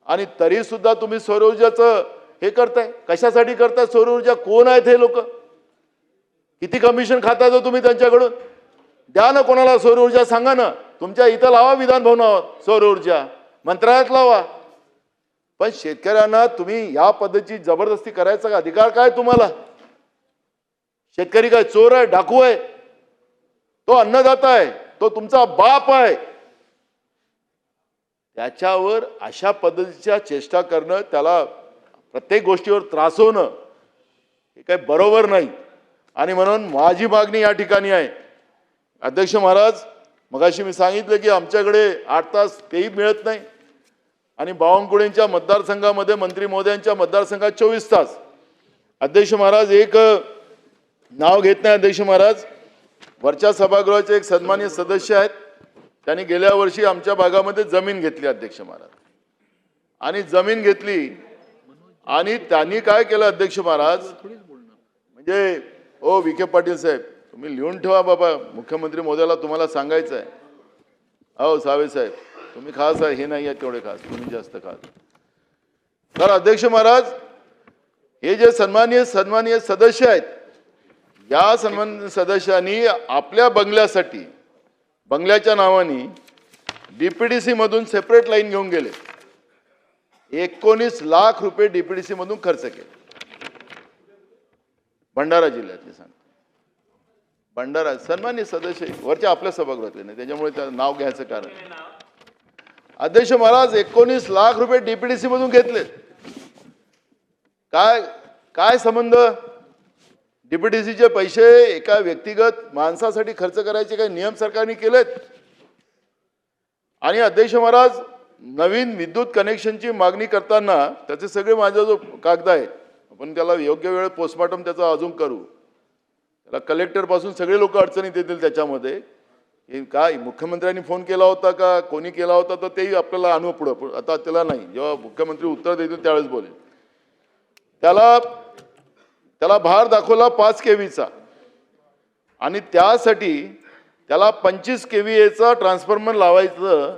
A: आणि तरी सुद्धा तुम्ही सौर ऊर्जाचं हे करताय. कशासाठी करताय सौर ऊर्जा? कोण आहेत हे लोक? किती कमिशन खाताय तुम्ही त्यांच्याकडून? द्या ना कोणाला सौर ऊर्जा, सांगा ना. तुमच्या इथं लावा विधान भवनावर सौर ऊर्जा, मंत्रालयात लावा. पण शेतकऱ्यांना तुम्ही या पद्धतीची जबरदस्ती करायचा अधिकार काय तुम्हाला? शेतकरी काय चोर आहे, डाकू आहे? तो अन्नदाता आहे, तो तुमचा बाप आहे. त्याच्यावर अशा पद्धतीच्या चेष्टा करणं, त्याला प्रत्येक गोष्टीवर त्रासवणं हे काही बरोबर नाही. आणि म्हणून माझी मागणी या ठिकाणी आहे, अध्यक्ष महाराज, मगाशी मी सांगितलं की आमच्याकडे 8 तास तेही मिळत नाही आणि बावनकुळेंच्या मतदारसंघामध्ये मंत्री महोदयांच्या मतदारसंघात 24 तास. अध्यक्ष महाराज, एक नाव घेत नाही अध्यक्ष महाराज, वरच्या सभागृहाचे एक सन्माननीय सदस्य आहेत, त्यांनी गेल्या वर्षी आमच्या भागामध्ये जमीन घेतली अध्यक्ष महाराज. आणि जमीन घेतली आणि त्यांनी काय केलं अध्यक्ष महाराज, म्हणजे ओ विखे पाटील साहेब, तुम्ही लिहून ठेवा बाबा, मुख्यमंत्री महोदयाला तुम्हाला सांगायचं आहे. अहो सावे साहेब, तुम्ही खास आहे, हे नाही आहे तेवढे खास, तुम्ही जास्त खास. तर अध्यक्ष महाराज, हे जे सन्माननीय सदस्य आहेत, या सन्माननीय सदस्यांनी आपल्या बंगल्यासाठी, बंगल्याच्या नावाने डीपीडीसी मधून सेपरेट लाईन घेऊन गेले. 19 लाख रुपये डीपीडीसी मधून खर्च केले. भंडारा जिल्ह्यातले सांगतो, भंडारा सन्माननीय सदस्य वरच्या आपल्या सभागृहातले नाही, त्याच्यामुळे त्याचं नाव घ्यायचं कारण. अध्यक्ष महाराज 19 लाख रुपये डीपीडीसी मधून घेतले. काय काय संबंध? डीपीडीसीचे पैसे एका व्यक्तिगत माणसासाठी खर्च करायचे काही नियम सरकारने केलेत? आणि अध्यक्ष महाराज, नवीन विद्युत कनेक्शनची मागणी करताना त्याचे सगळे माझा जो कागद आहे, आपण त्याला योग्य वेळेत पोस्टमॉर्टम त्याचा अजून करू. त्याला कलेक्टर पासून सगळे लोक अडचणीत येतील त्याच्यामध्ये. काय मुख्यमंत्र्यांनी फोन केला होता का कोणी केला होता तर तेही आपल्याला आणू पुढं. आता त्याला नाही, जेव्हा मुख्यमंत्री उत्तर देतील त्यावेळेस बोलेल. त्याला भार दाखवला 5 केव्हीचा आणि त्यासाठी त्याला 25 केव्हीचा ट्रान्सफॉर्मर लावायचं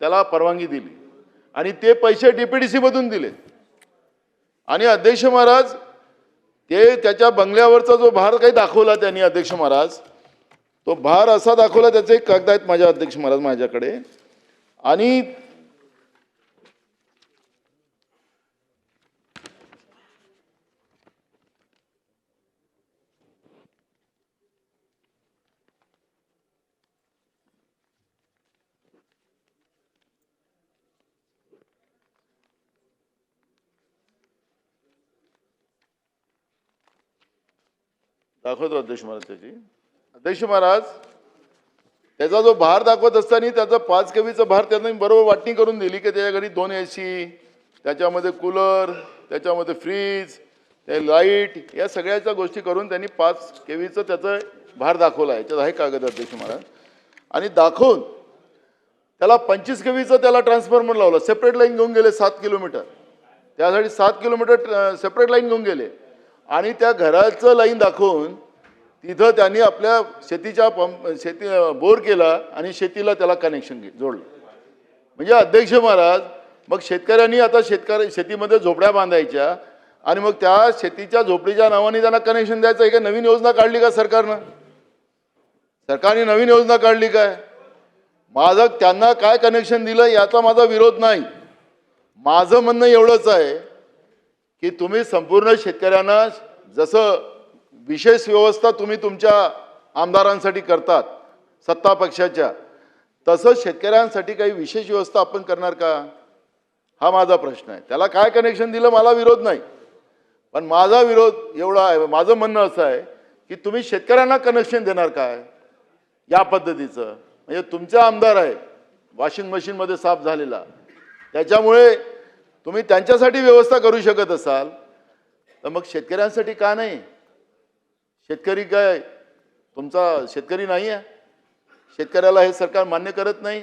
A: त्याला परवानगी दिली आणि ते पैसे डीपीडीसी मधून दिले. आणि अध्यक्ष महाराज, ते त्याच्या बंगल्यावरचा जो भार काही दाखवला त्यांनी, अध्यक्ष महाराज, तो भार असा दाखवला, त्याचे कागद आहेत माझ्या अध्यक्ष महाराज माझ्याकडे. आणि दाखवतो अध्यक्ष महाराज त्याची. अध्यक्ष महाराज, त्याचा जो भार दाखवत असताना त्याचा 5 केव्हीचा भार त्यांनी बरोबर वाटणी करून दिली की त्याच्या घरी 2 AC, त्याच्यामध्ये कूलर, त्याच्यामध्ये फ्रीज, ते लाईट, या सगळ्याच्या गोष्टी करून त्यांनी 5 केव्हीचा त्याचा भार दाखवला. याच्यात आहे कागद अध्यक्ष महाराज. आणि दाखवून त्याला 25 केव्हीचा त्याला ट्रान्सफॉर्मर लावला. सेपरेट लाईन घेऊन गेले 7 किलोमीटर. त्यासाठी 7 किलोमीटर सेपरेट लाईन घेऊन गेले आणि त्या घराचं लाईन दाखवून तिथं त्यांनी आपल्या शेतीच्या शेती बोर केला आणि शेतीला त्याला कनेक्शन जोडलं. म्हणजे अध्यक्ष महाराज, मग शेतकऱ्यांनी आता शेतीमध्ये झोपड्या बांधायच्या आणि मग त्या शेतीच्या झोपडीच्या नावाने त्यांना कनेक्शन द्यायचं. एक नवीन योजना काढली का सरकारनं? सरकारने नवीन योजना काढली काय? माझं त्यांना काय कनेक्शन दिलं याचा माझा विरोध नाही. माझं म्हणणं एवढंच आहे की तुम्ही संपूर्ण शेतकऱ्यांना जसं विशेष व्यवस्था तुम्ही तुमच्या आमदारांसाठी करतात सत्ता पक्षाच्या, तसं शेतकऱ्यांसाठी काही विशेष व्यवस्था आपण करणार का? हा माझा प्रश्न आहे. त्याला काय कनेक्शन दिलं मला विरोध नाही, पण माझा विरोध एवढा आहे, माझं म्हणणं असं आहे की तुम्ही शेतकऱ्यांना कनेक्शन देणार काय या पद्धतीचं? म्हणजे तुमचा आमदार आहे वॉशिंग मशीनमध्ये साफ झालेला, त्याच्यामुळे तुम्ही त्यांच्यासाठी व्यवस्था करू शकत असाल तर मग शेतकऱ्यांसाठी का नाही? शेतकरी काय तुमचा शेतकरी नाही आहे? शेतकऱ्याला हे सरकार मान्य करत नाही?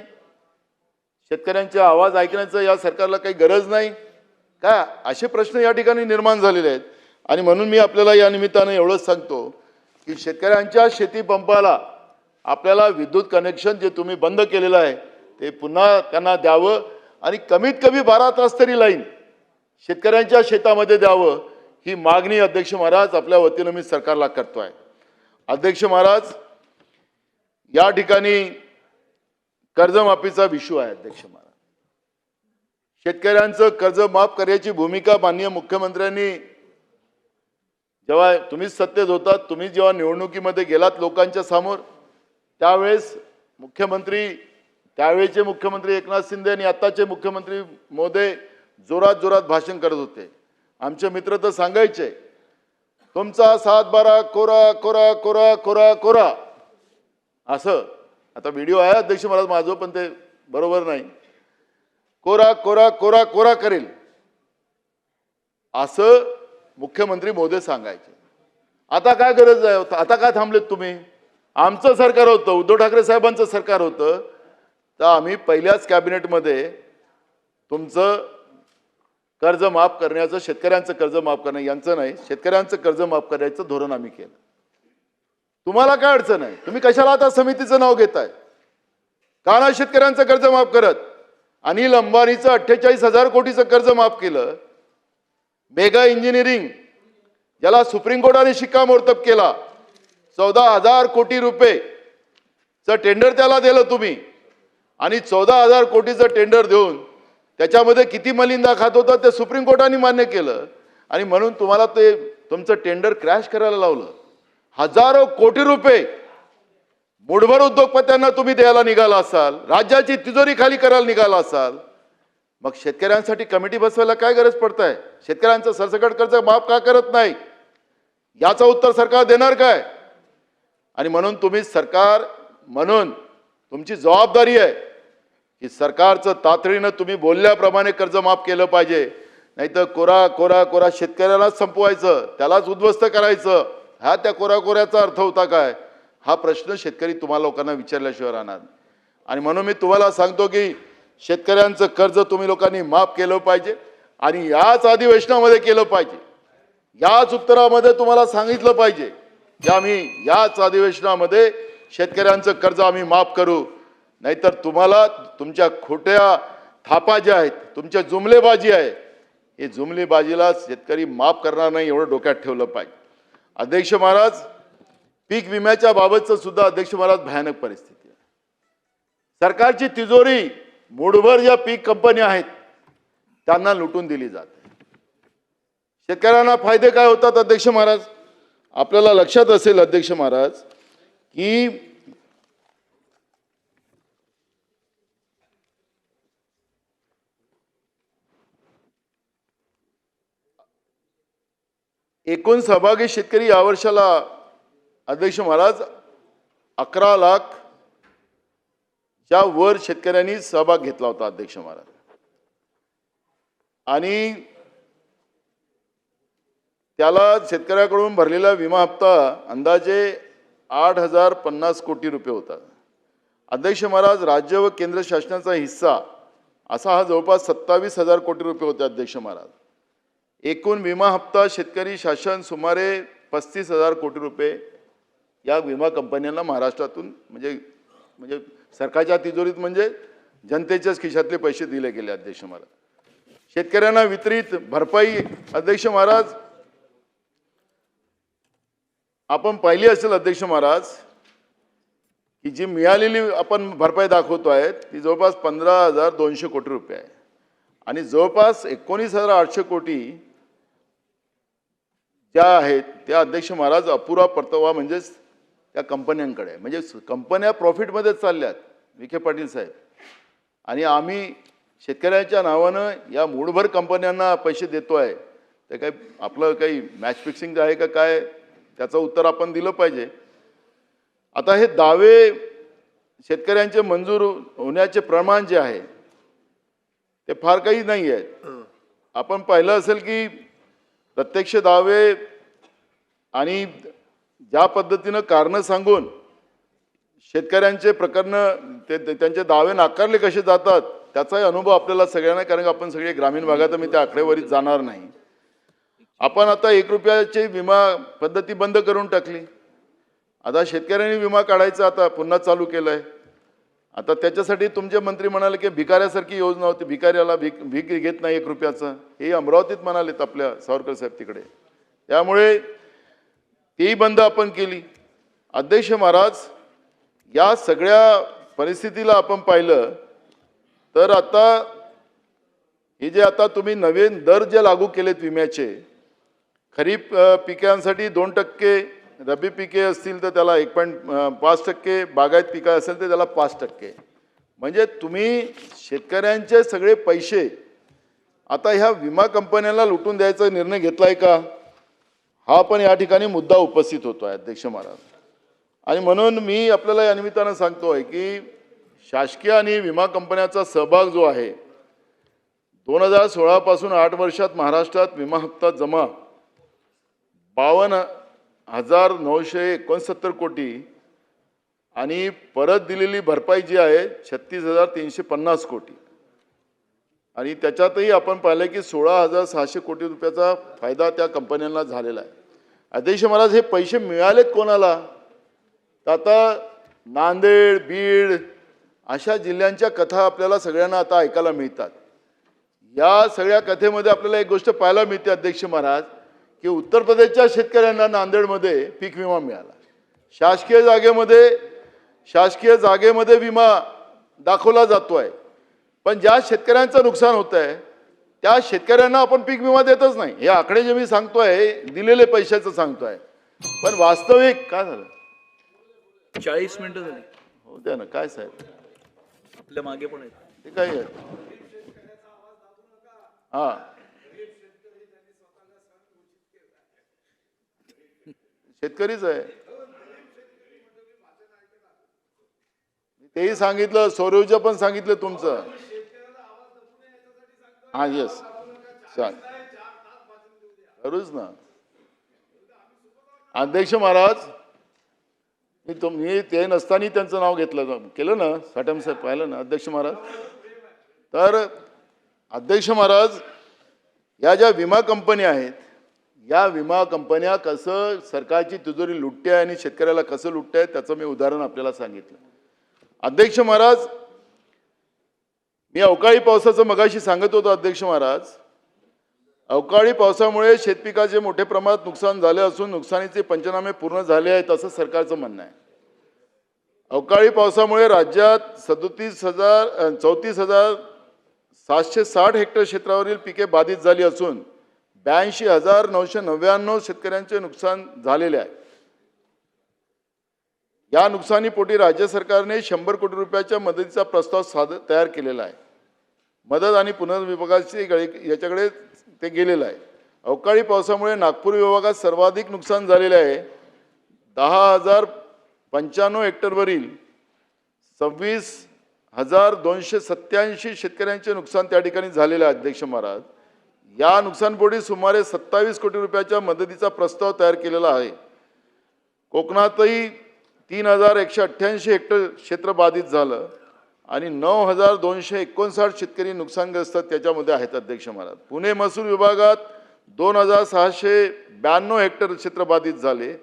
A: शेतकऱ्यांचे आवाज ऐकण्याचं या सरकारला काही गरज नाही का? असे प्रश्न या ठिकाणी निर्माण झालेले आहेत. आणि म्हणून मी आपल्याला या निमित्तानं एवढंच सांगतो की शेतकऱ्यांच्या शेती पंपाला आपल्याला विद्युत कनेक्शन जे तुम्ही बंद केलेलं आहे ते पुन्हा त्यांना द्यावं आणि कमीत कमी 12 तास तरी लाईन शेतकऱ्यांच्या शेतामध्ये द्यावं, ही मागणी अध्यक्ष महाराज आपल्या वतीनं मी सरकारला करतोय. अध्यक्ष महाराज, या ठिकाणी कर्जमाफीचा विषय आहे. अध्यक्ष महाराज, शेतकऱ्यांचं कर्ज माफ करण्याची भूमिका माननीय मुख्यमंत्र्यांनी, जेव्हा तुम्हीच सत्तेत होतात, तुम्ही जेव्हा निवडणुकीमध्ये गेलात लोकांच्या समोर, त्यावेळेस त्यावेळेचे मुख्यमंत्री एकनाथ शिंदे आणि आताचे मुख्यमंत्री मोदी जोरात भाषण करत होते. आमचे मित्र तर सांगायचे तुमचा 7-12 कोरा कोरा कोरा कोरा कोरा असं. आता व्हिडिओ आहे अध्यक्ष महाराज माझं, पण ते बरोबर नाही. कोरा कोरा कोरा कोरा करेल असं मुख्यमंत्री मोदी सांगायचे. आता काय गरज आहे? आता काय थांबलेत तुम्ही? आमचं सरकार होतं, उद्धव ठाकरे साहेबांचं सरकार होतं, तर आम्ही पहिल्याच कॅबिनेटमध्ये तुमचं कर्ज माफ करण्याचं, शेतकऱ्यांचं कर्ज माफ करणं, यांचं नाही शेतकऱ्यांचं कर्ज माफ करण्याचं धोरण आम्ही केलं. तुम्हाला काय अडचण आहे? तुम्ही कशाला आता समितीचं नाव घेताय? का ना शेतकऱ्यांचं कर्ज माफ करत? अनिल अंबानीचं 48,000 कोटीचं कर्ज माफ केलं. मेगा इंजिनिअरिंग ज्याला सुप्रीम कोर्टाने शिक्कामोर्तब केला, 14,000 कोटी रुपयेचं टेंडर त्याला दिलं तुम्ही आणि 14,000 कोटीचं टेंडर देऊन त्याच्यामध्ये किती मलिंदा खात होता ते सुप्रीम कोर्टाने मान्य केलं आणि म्हणून तुम्हाला ते तुमचं टेंडर क्रॅश करायला लावलं. हजारो कोटी रुपये मुठभर उद्योगपत्यांना तुम्ही द्यायला निघाला असाल, राज्याची तिजोरी खाली करायला निघाला असाल, मग शेतकऱ्यांसाठी कमिटी बसवायला काय गरज पडत आहे? शेतकऱ्यांचं सरसकट कर्ज माफ का करत नाही? याचं उत्तर सरकार देणार काय? आणि म्हणून तुम्ही सरकार म्हणून तुमची जबाबदारी आहे की सरकारचं तातडीनं तुम्ही बोलल्याप्रमाणे कर्ज माफ केलं पाहिजे. नाहीतर कोरा कोरा कोरा शेतकऱ्यालाच संपवायचं, त्यालाच उद्ध्वस्त करायचं, हा त्या कोरा कोऱ्याचा अर्थ होता काय? हा प्रश्न शेतकरी तुम्हाला लोकांना विचारल्याशिवाय राहणार. आणि म्हणून मी तुम्हाला सांगतो की शेतकऱ्यांचं कर्ज तुम्ही लोकांनी माफ केलं पाहिजे आणि याच अधिवेशनामध्ये केलं पाहिजे. याच उत्तरामध्ये तुम्हाला सांगितलं पाहिजे की आम्ही याच अधिवेशनामध्ये शेतकऱ्यांचं कर्ज आम्ही माफ करू. नाहीतर तुम्हाला तुमच्या खोट्या थापा ज्या आहेत, तुमच्या जुमलेबाजी आहे, हे जुमलेबाजीला शेतकरी माफ करणार नाही एवढं डोक्यात ठेवलं पाहिजे. अध्यक्ष महाराज, पीक विम्याच्या बाबतचं सुद्धा अध्यक्ष महाराज भयानक परिस्थिती आहे. सरकारची तिजोरी मूठभर ज्या पीक कंपन्या आहेत त्यांना लुटून दिली जाते. शेतकऱ्यांना फायदे काय होतात अध्यक्ष महाराज? आपल्याला लक्षात असेल अध्यक्ष महाराज की एकूण सहभागी शेतकरी या वर्षाला अध्यक्ष महाराज 11 लाख च्या वर शेतकऱ्यांनी सहभाग घेतला होता अध्यक्ष महाराज. आणि त्याला शेतकऱ्याकडून भरलेला विमा हप्ता अंदाजे 8,050 कोटी रुपये होता. अध्यक्ष महाराज, राज्य व केंद्र शासनाचा हिस्सा असा हा जवळपास 27,000 कोटी रुपये होते अध्यक्ष महाराज. एकूण विमा हप्ता शेतकरी शासन सुमारे 35,000 कोटी रुपये या विमा कंपन्यांना महाराष्ट्रातून म्हणजे सरकारच्या तिजोरीत म्हणजे जनतेच्याच खिशातले पैसे दिले गेले अध्यक्ष महाराज. शेतकऱ्यांना वितरित भरपाई अध्यक्ष महाराज आपण पाहिली असेल अध्यक्ष महाराज की जी मिळालेली आपण भरपाई दाखवतो आहे ती जवळपास 15,200 कोटी रुपये आहे. आणि जवळपास 19,800 कोटी ज्या आहेत त्या अध्यक्ष महाराज अपुरा परतावा म्हणजेच त्या कंपन्यांकडे आहे. म्हणजे कंपन्या प्रॉफिटमध्येच चालल्यात विखे पाटील साहेब. आणि आम्ही शेतकऱ्यांच्या नावानं या मूठभर कंपन्यांना पैसे देतो आहे. ते काही आपलं काही मॅच फिक्सिंग आहे का काय, त्याचं उत्तर आपण दिलं पाहिजे. आता हे दावे शेतकऱ्यांचे मंजूर होण्याचे प्रमाण जे आहे ते फार काही नाही आहेत. आपण पाहिलं असेल की प्रत्यक्ष दावे आणि ज्या पद्धतीनं कारणं सांगून शेतकऱ्यांचे प्रकरणं त्यांचे दावे नाकारले कसे जातात त्याचाही अनुभव आपल्याला सगळ्यांना, कारण आपण सगळे ग्रामीण भागात मी त्या आकडेवारीत जाणार नाही. आपण आता 1 रुपयाची विमा पद्धती बंद करून टाकली. आता शेतकऱ्यांनी विमा काढायचा आता पुन्हा चालू केलंय. आता त्याच्यासाठी तुमचे मंत्री म्हणाले की भिकाऱ्यासारखी योजना होती, भिकाऱ्याला भीक घेत नाही 1 रुपयाचं, हे अमरावतीत म्हणालेत आपल्या सावरकर साहेब तिकडे. त्यामुळे तीही बंद आपण केली. अध्यक्ष महाराज, या सगळ्या परिस्थितीला आपण पाहिलं तर आता हे जे आता तुम्ही नवीन दर जे लागू केलेत विम्याचे, खरीप पिकांसाठी 2%, रब्बी पिके असतील तर त्याला 1.5%, बागायत पिकं असेल तर त्याला 5%. म्हणजे तुम्ही शेतकऱ्यांचे सगळे पैसे आता ह्या विमा कंपन्यांना लुटून द्यायचा निर्णय घेतलाय का, हा पण या ठिकाणी मुद्दा उपस्थित होतो आहे अध्यक्ष महाराज. आणि म्हणून मी आपल्याला या निमित्तानं सांगतोय की शासकीय आणि विमा कंपन्याचा सहभाग जो आहे 2016 पासून 8 वर्षात महाराष्ट्रात विमा हप्ता जमा 52,969 कोटी आणि परत दिलेली भरपाई जी आहे 36,350 कोटी. आणि त्याच्यातही आपण पाहिलं की 16,600 कोटी रुपयाचा फायदा त्या कंपन्यांना झालेला आहे. अध्यक्ष महाराज, हे पैसे मिळालेत कोणाला? तर आता नांदेड, बीड अशा जिल्ह्यांच्या कथा आपल्याला सगळ्यांना आता ऐकायला मिळतात. या सगळ्या कथेमध्ये आपल्याला एक गोष्ट पाहायला मिळते अध्यक्ष महाराज की उत्तर प्रदेशच्या शेतकऱ्यांना नांदेडमध्ये पीक विमा मिळाला. शासकीय जागेमध्ये विमा दाखवला जातोय, पण ज्या शेतकऱ्यांचं नुकसान होत आहे त्या शेतकऱ्यांना आपण पीक विमा देतच नाही. हे आकडे जे मी सांगतोय दिलेले पैशाचं सांगतोय, पण वास्तविक काय झालं?
C: 40 मिनिटं झाली.
A: हो द्या ना, काय साहेब
C: आपल्या मागे पण आहेत
A: ते काय आहे? हा, शेतकरीच आहे. तेही सांगितलं, सौर ऊर्जा पण सांगितलं तुमचं. हा, येस, सांग, करूच ना. अध्यक्ष महाराज, मी ते नसताना त्यांचं नाव घेतलं, केलं ना, साठम साहेब पाहिलं ना अध्यक्ष महाराज. तर अध्यक्ष महाराज, या ज्या विमा कंपन्या आहेत, या विमा कंपन्या कसं सरकारची तिजोरी लुटते आणि शेतकऱ्याला कसं लुटते त्याचं मी उदाहरण आपल्याला सांगितलं. अध्यक्ष महाराज, मी अवकाळी पावसाचं मगाशी सांगत होतो. अध्यक्ष महाराज, अवकाळी पावसामुळे शेतपिकाचे मोठ्या प्रमाणात नुकसान झाले असून नुकसानीचे पंचनामे पूर्ण झाले आहेत असं सरकारचं म्हणणं आहे. अवकाळी पावसामुळे राज्यात 34,760 हेक्टर क्षेत्रावरील पिके बाधित झाली असून 82,999 शेतकऱ्यांचे नुकसान झालेले आहे. या नुकसानीपोटी राज्य सरकारने 100 कोटी रुपयाच्या मदतीचा प्रस्ताव तयार केलेला आहे. मदत आणि पुनर्विभागाची याच्याकडे ते गेलेलं आहे. अवकाळी पावसामुळे नागपूर विभागात सर्वाधिक नुकसान झालेले आहे. 10,095 हेक्टरवरील 26,287 शेतकऱ्यांचे नुकसान त्या ठिकाणी झालेले आहे. अध्यक्ष महाराज, या नुकसानपोटी सुमारे 27 कोटी रुपयाच्या मदतीचा प्रस्ताव तयार केलेला आहे. कोकणातही 3,188 हेक्टर क्षेत्र बाधित झालं आणि 9,259 शेतकरी नुकसानग्रस्त त्याच्यामध्ये आहेत. अध्यक्ष महाराज, पुणे महसूल विभागात 2,692 हेक्टर क्षेत्र बाधित झाले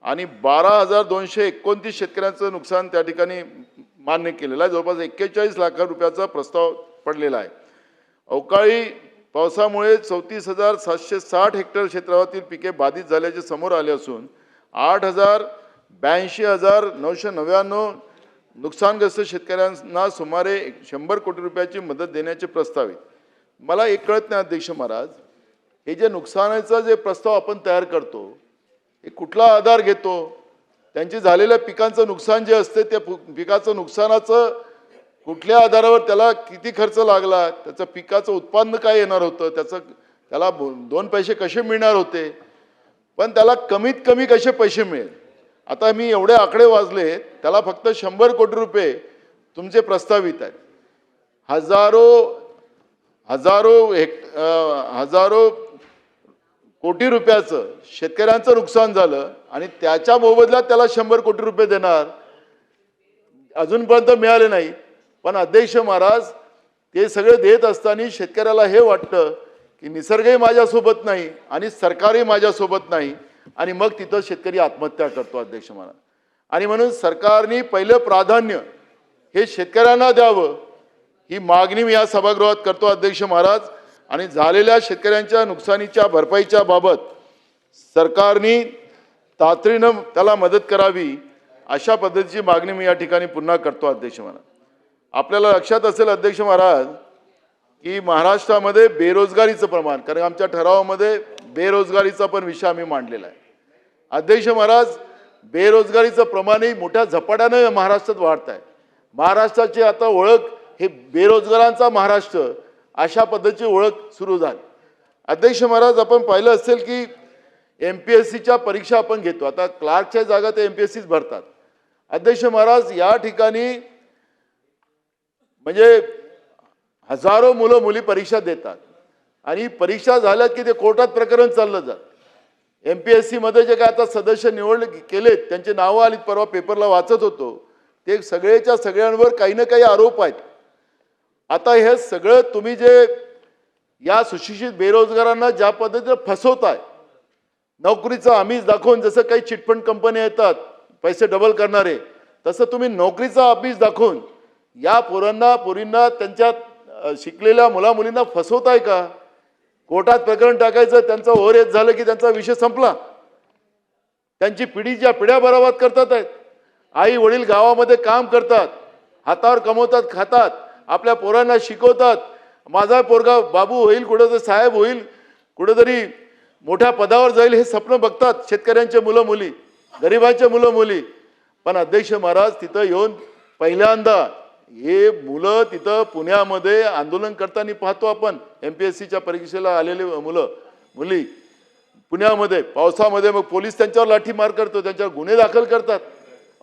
A: आणि 12,229 शेतकऱ्यांचं नुकसान त्या ठिकाणी मान्य केलेलं आहे. जवळपास 41 लाख रुपयाचा प्रस्ताव पडलेला आहे. अवकाळी पावसामुळे 34,760 हेक्टर क्षेत्रातील पिके बाधित झाल्याचे समोर आले असून 82,999 नुकसानग्रस्त शेतकऱ्यांना सुमारे 100 कोटी रुपयाची मदत देण्याचे प्रस्तावित. मला एक कळत नाही अध्यक्ष महाराज, हे जे नुकसानाचा जे प्रस्ताव आपण तयार करतो हे कुठला आधार घेतो? त्यांची झालेल्या पिकांचं नुकसान जे असते त्या पिकाचं नुकसानाचं कुठल्या आधारावर, त्याला किती खर्च लागला, त्याचं पिकाचं उत्पन्न काय येणार होतं, त्याला 2 पैसे कसे मिळणार होते, पण त्याला कमीत कमी कसे पैसे मिळेल. आता मी एवढे आकडे वाजले, त्याला फक्त 100 कोटी रुपये तुमचे प्रस्तावित आहेत. हजारो कोटी रुपयाचं शेतकऱ्यांचं नुकसान झालं आणि त्याच्या मोबदल्यात त्याला 100 कोटी रुपये देणार, अजूनपर्यंत मिळाले नाही. पण अध्यक्ष महाराज, ते सगळे देत असताना शेतकऱ्याला हे वाटतं की निसर्गही माझ्यासोबत नाही आणि सरकारही माझ्यासोबत नाही आणि मग तिथं शेतकरी आत्महत्या करतो. अध्यक्ष महाराज, आणि म्हणून सरकारने पहिलं प्राधान्य हे शेतकऱ्यांना द्यावं ही मागणी मी या सभागृहात करतो. अध्यक्ष महाराज, आणि झालेल्या शेतकऱ्यांच्या नुकसानीच्या भरपाईच्या बाबत सरकारने तातडीनं त्याला मदत करावी अशा पद्धतीची मागणी मी या ठिकाणी पुन्हा करतो. अध्यक्ष महाराज, आपल्याला लक्षात असेल अध्यक्ष महाराज की महाराष्ट्रामध्ये बेरोजगारीचं प्रमाण, कारण आमच्या ठरावामध्ये बेरोजगारीचा पण विषय आम्ही मांडलेला आहे. अध्यक्ष महाराज, बेरोजगारीचं प्रमाणही मोठ्या झपाट्यानं महाराष्ट्रात वाढत आहे. महाराष्ट्राची आता ओळख हे बेरोजगारांचा महाराष्ट्र अशा पद्धतीची ओळख सुरू झाली. अध्यक्ष महाराज, आपण पाहिलं असेल की MPSCच्या परीक्षा आपण घेतो, आता क्लार्कच्या जागा ते MPSCच भरतात. अध्यक्ष महाराज, या ठिकाणी म्हणजे हजारो मुलं मुली परीक्षा देतात आणि परीक्षा झाल्यात की ते कोर्टात प्रकरण चाललं जात. MPSC मध्ये जे काय आता सदस्य निवडले केलेत त्यांचे नावं आलीत, परवा पेपरला वाचत होतो, ते सगळेच्या सगळ्यांवर काही ना काही आरोप आहेत. आता हे सगळं तुम्ही जे या सुशिक्षित बेरोजगारांना ज्या पद्धतीने फसवताय, नोकरीचं आमिष दाखवून, जसं काही चिटफंड कंपन्या येतात पैसे डबल करणारे, तसं तुम्ही नोकरीचा आमिष दाखवून या पोरींना त्यांच्या शिकलेल्या मुलामुलींना फसवताय का? कोर्टात प्रकरण टाकायचं, त्यांचा ओव्हरहेड झालं की त्यांचा विषय संपला. त्यांची पिढीच्या पिढ्या बराबर करतात आहेत. आई वडील गावामध्ये काम करतात, हातावर कमवतात, खातात, आपल्या पोरांना शिकवतात. माझा पोरगा बाबू होईल, कुठेतरी साहेब होईल, कुठेतरी मोठ्या पदावर जाईल हे स्वप्न बघतात शेतकऱ्यांचे मुलं मुली, गरिबांचे मुलं मुली. पण अध्यक्ष महाराज, तिथं येऊन पहिल्यांदा हे मुलं तिथं पुण्यामध्ये आंदोलन करताना पाहतो आपण. MPSCच्या परीक्षेला आलेले मुली पुण्यामध्ये पावसामध्ये, मग पोलीस त्यांच्यावर लाठीमार करतो, त्यांच्यावर गुन्हे दाखल करतात.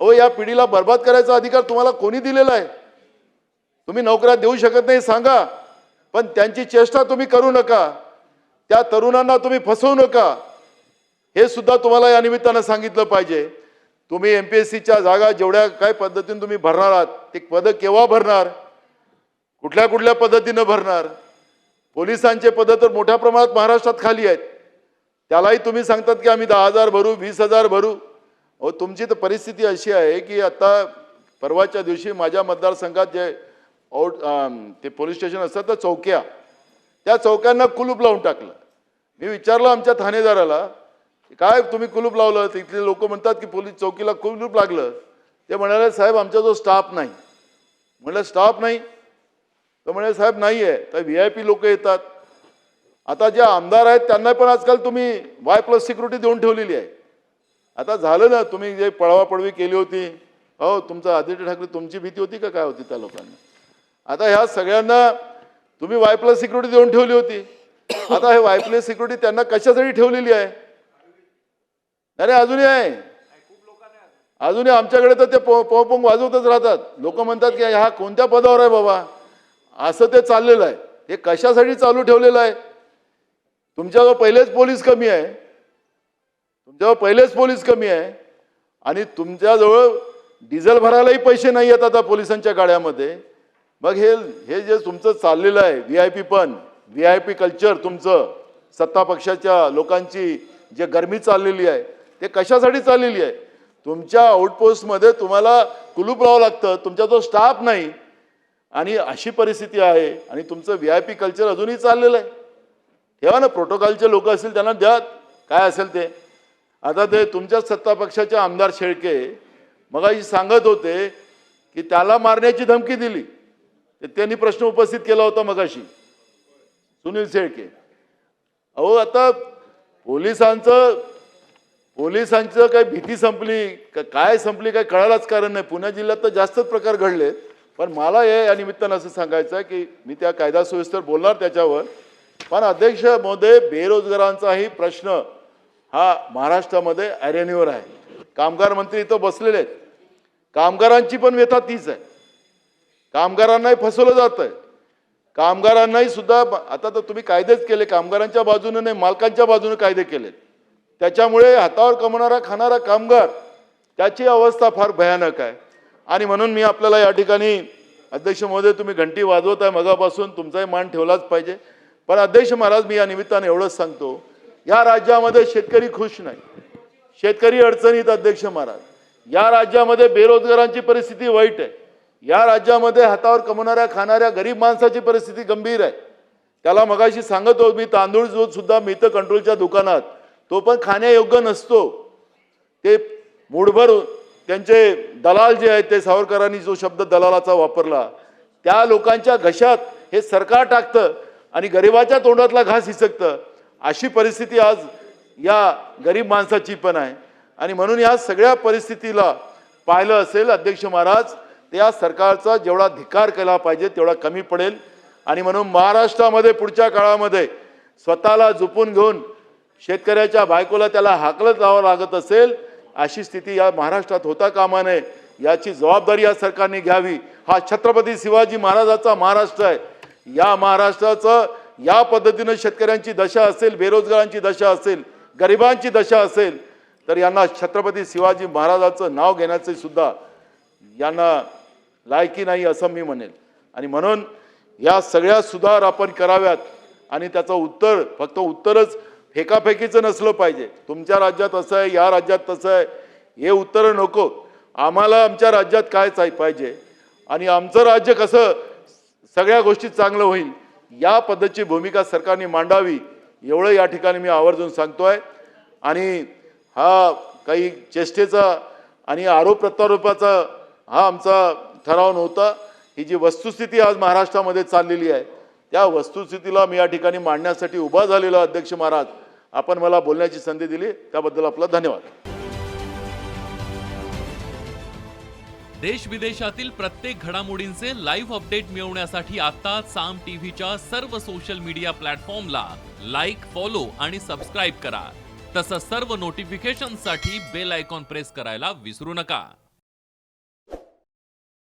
A: अहो, या पिढीला बर्बाद करायचा अधिकार तुम्हाला कोणी दिलेला आहे? तुम्ही नोकऱ्या देऊ शकत नाही सांगा, पण त्यांची चेष्टा तुम्ही करू नका. त्या तरुणांना तुम्ही फसवू नका, हे सुद्धा तुम्हाला या निमित्तानं सांगितलं पाहिजे. तुम्ही MPSCच्या जागा जेवढ्या काय पद्धतीने तुम्ही भरणार आहात, ते पदं केव्हा भरणार, कुठल्या कुठल्या पद्धतीनं भरणार? पोलिसांचे पदं तर मोठ्या प्रमाणात महाराष्ट्रात खाली आहेत, त्यालाही तुम्ही सांगतात की आम्ही 10,000 भरू, 20,000 भरू. अहो, तुमची तर परिस्थिती अशी आहे की आता परवाच्या दिवशी माझ्या मतदारसंघात जे ते पोलीस स्टेशन असतात तर चौक्या, त्या चौक्यांना कुलूप लावून टाकलं. मी विचारलं आमच्या ठाणेदाराला, काय तुम्ही कुलूप लावलं? तिथले लोक म्हणतात की पोलीस चौकीला कुलूप लागलं. ते म्हणाले, साहेब आमचा जो स्टाफ नाही. म्हणलं स्टाफ नाही? तर म्हणाले साहेब नाही आहे, तर VIP लोक येतात. आता जे आमदार आहेत त्यांना पण आजकाल तुम्ही Y+ सिक्युरिटी देऊन ठेवलेली आहे. आता झालं ना, तुम्ही जे पळवापळवी केली होती, हो तुमचं आदित्य ठाकरे, तुमची भीती होती का काय होती त्या लोकांना? आता ह्या सगळ्यांना तुम्ही Y+ सिक्युरिटी देऊन ठेवली होती. आता हे Y+ सिक्युरिटी त्यांना कशासाठी ठेवलेली आहे? अरे अजूनही आहे, अजूनही आमच्याकडे तर ते पोंग वाजवतच राहतात. लोक म्हणतात की हा कोणत्या पदावर आहे बाबा? असं ते चाललेलं आहे. हे कशासाठी चालू ठेवलेलं आहे? तुमच्याजवळ पहिलेच पोलीस कमी आहे, आणि तुमच्याजवळ डिझेल भरायलाही पैसे नाही आहेत आता पोलिसांच्या गाड्यामध्ये. मग हे जे तुमचं चाललेलं आहे VIP कल्चर, तुमचं सत्ता पक्षाच्या लोकांची जे गरमी चाललेली आहे, ते कशासाठी चाललेली आहे? तुमच्या आउटपोस्टमध्ये तुम्हाला कुलूप लावावं लागतं, तुमचा जो स्टाफ नाही, आणि अशी परिस्थिती आहे. आणि तुमचं VIP कल्चर अजूनही चाललेलं आहे. ठेवा ना, प्रोटोकॉलचे लोक असतील त्यांना द्या, काय असेल ते. आता ते तुमच्या सत्ता पक्षाचे आमदार शेळके मगाशी सांगत होते की त्याला मारण्याची धमकी दिली. त्यांनी प्रश्न उपस्थित केला होता मगाशी, सुनील शेळके. अहो, आता पोलिसांचं काही भीती संपली काय संपली काय कळायलाच कारण नाही. पुणे जिल्ह्यात तर जास्तच प्रकार घडले. पण मला या निमित्तानं असं सांगायचं आहे की मी त्या कायदा सुव्यवस्थेवर बोलणार त्याच्यावर. पण अध्यक्ष महोदय, बेरोजगारांचाही प्रश्न हा महाराष्ट्रामध्ये ऐरणीवर आहे. कामगार मंत्री इथं बसलेले आहेत, कामगारांची पण व्यथा तीच आहे. कामगारांनाही फसवलं जात आहे. कामगारांनाही सुद्धा आता तर तुम्ही कायदेच केले, कामगारांच्या बाजूने नाही मालकांच्या बाजूने कायदे केलेत. त्याच्यामुळे हातावर कमवणारा खाणारा कामगार, त्याची अवस्था फार भयानक आहे. आणि म्हणून मी आपल्याला या ठिकाणी, अध्यक्ष महोदय तुम्ही घंटी वाजवत आहे मगापासून, तुमचाही मान ठेवलाच पाहिजे. पण अध्यक्ष महाराज, मी या निमित्ताने एवढंच सांगतो, या राज्यामध्ये शेतकरी खुश नाही, शेतकरी अडचणीत. अध्यक्ष महाराज, या राज्यामध्ये बेरोजगारांची परिस्थिती वाईट आहे. या राज्यामध्ये हातावर कमवणाऱ्या खाणाऱ्या गरीब माणसाची परिस्थिती गंभीर आहे. त्याला मगाशी सांगत होतो मी, तांदूळ जो सुद्धा मिळतं कंट्रोलच्या दुकानात, तो पण खाण्यायोग्य नसतो. ते मूठभर त्यांचे दलाल जे आहेत, ते सावरकरांनी जो शब्द दलालाचा वापरला, त्या लोकांच्या घशात हे सरकार टाकतं आणि गरिबाच्या तोंडातला घास हिसकतं. अशी परिस्थिती आज या गरीब माणसाची पण आहे. आणि म्हणून या सगळ्या परिस्थितीला पाहिलं असेल अध्यक्ष महाराज, त्या सरकारचा जेवढा धिक्कार केला पाहिजे तेवढा कमी पडेल. आणि म्हणून महाराष्ट्रामध्ये पुढच्या काळामध्ये स्वतःला झोपून घेऊन शेतकऱ्याच्या बायकोला त्याला हाकलत लावावं लागत असेल, अशी स्थिती या महाराष्ट्रात होता कामा नये. याची जबाबदारी या सरकारने घ्यावी. हा छत्रपती शिवाजी महाराजांचा महाराष्ट्र आहे. या महाराष्ट्राचं या पद्धतीने शेतकऱ्यांची दशा असेल, बेरोजगारांची दशा असेल, गरिबांची दशा असेल, तर यांना छत्रपती शिवाजी महाराजांचं नाव घेण्याचे सुद्धा यांना लायकी नाही असं मी म्हणेल. आणि म्हणून या सगळ्या सुधार आपण कराव्यात. आणि त्याचं उत्तर फक्त उत्तरच फेकाफेकीचं नसलं पाहिजे. तुमच्या राज्यात असं आहे, या राज्यात तसं आहे, हे उत्तर नको. आम्हाला आमच्या राज्यात काय पाहिजे आणि आमचं राज्य कसं सगळ्या गोष्टी चांगलं होईल, या पद्धतीची भूमिका सरकारने मांडावी, एवढं या ठिकाणी मी आवर्जून सांगतोय. आणि हा काही चेष्टेचा आणि आरोप प्रत्यारोपाचा हा आमचा ठराव नव्हता. ही जी वस्तुस्थिती आज महाराष्ट्रामध्ये चाललेली आहे, त्या वस्तुस्थितीला मी या ठिकाणी मांडण्यासाठी उभा झालेला अध्यक्ष महाराज, आपण मला बोलण्याची संधी दिली त्याबद्दल आपला धन्यवाद.
D: देश विदेशातील प्रत्येक घडामोडींचे लाईव्ह अपडेट मिळवण्यासाठी आता साम टीव्हीच्या सर्व सोशल मीडिया प्लॅटफॉर्मला लाईक, फॉलो आणि सबस्क्राईब करा. तसंच सर्व नोटिफिकेशनसाठी बेल आयकॉन प्रेस करायला विसरू नका.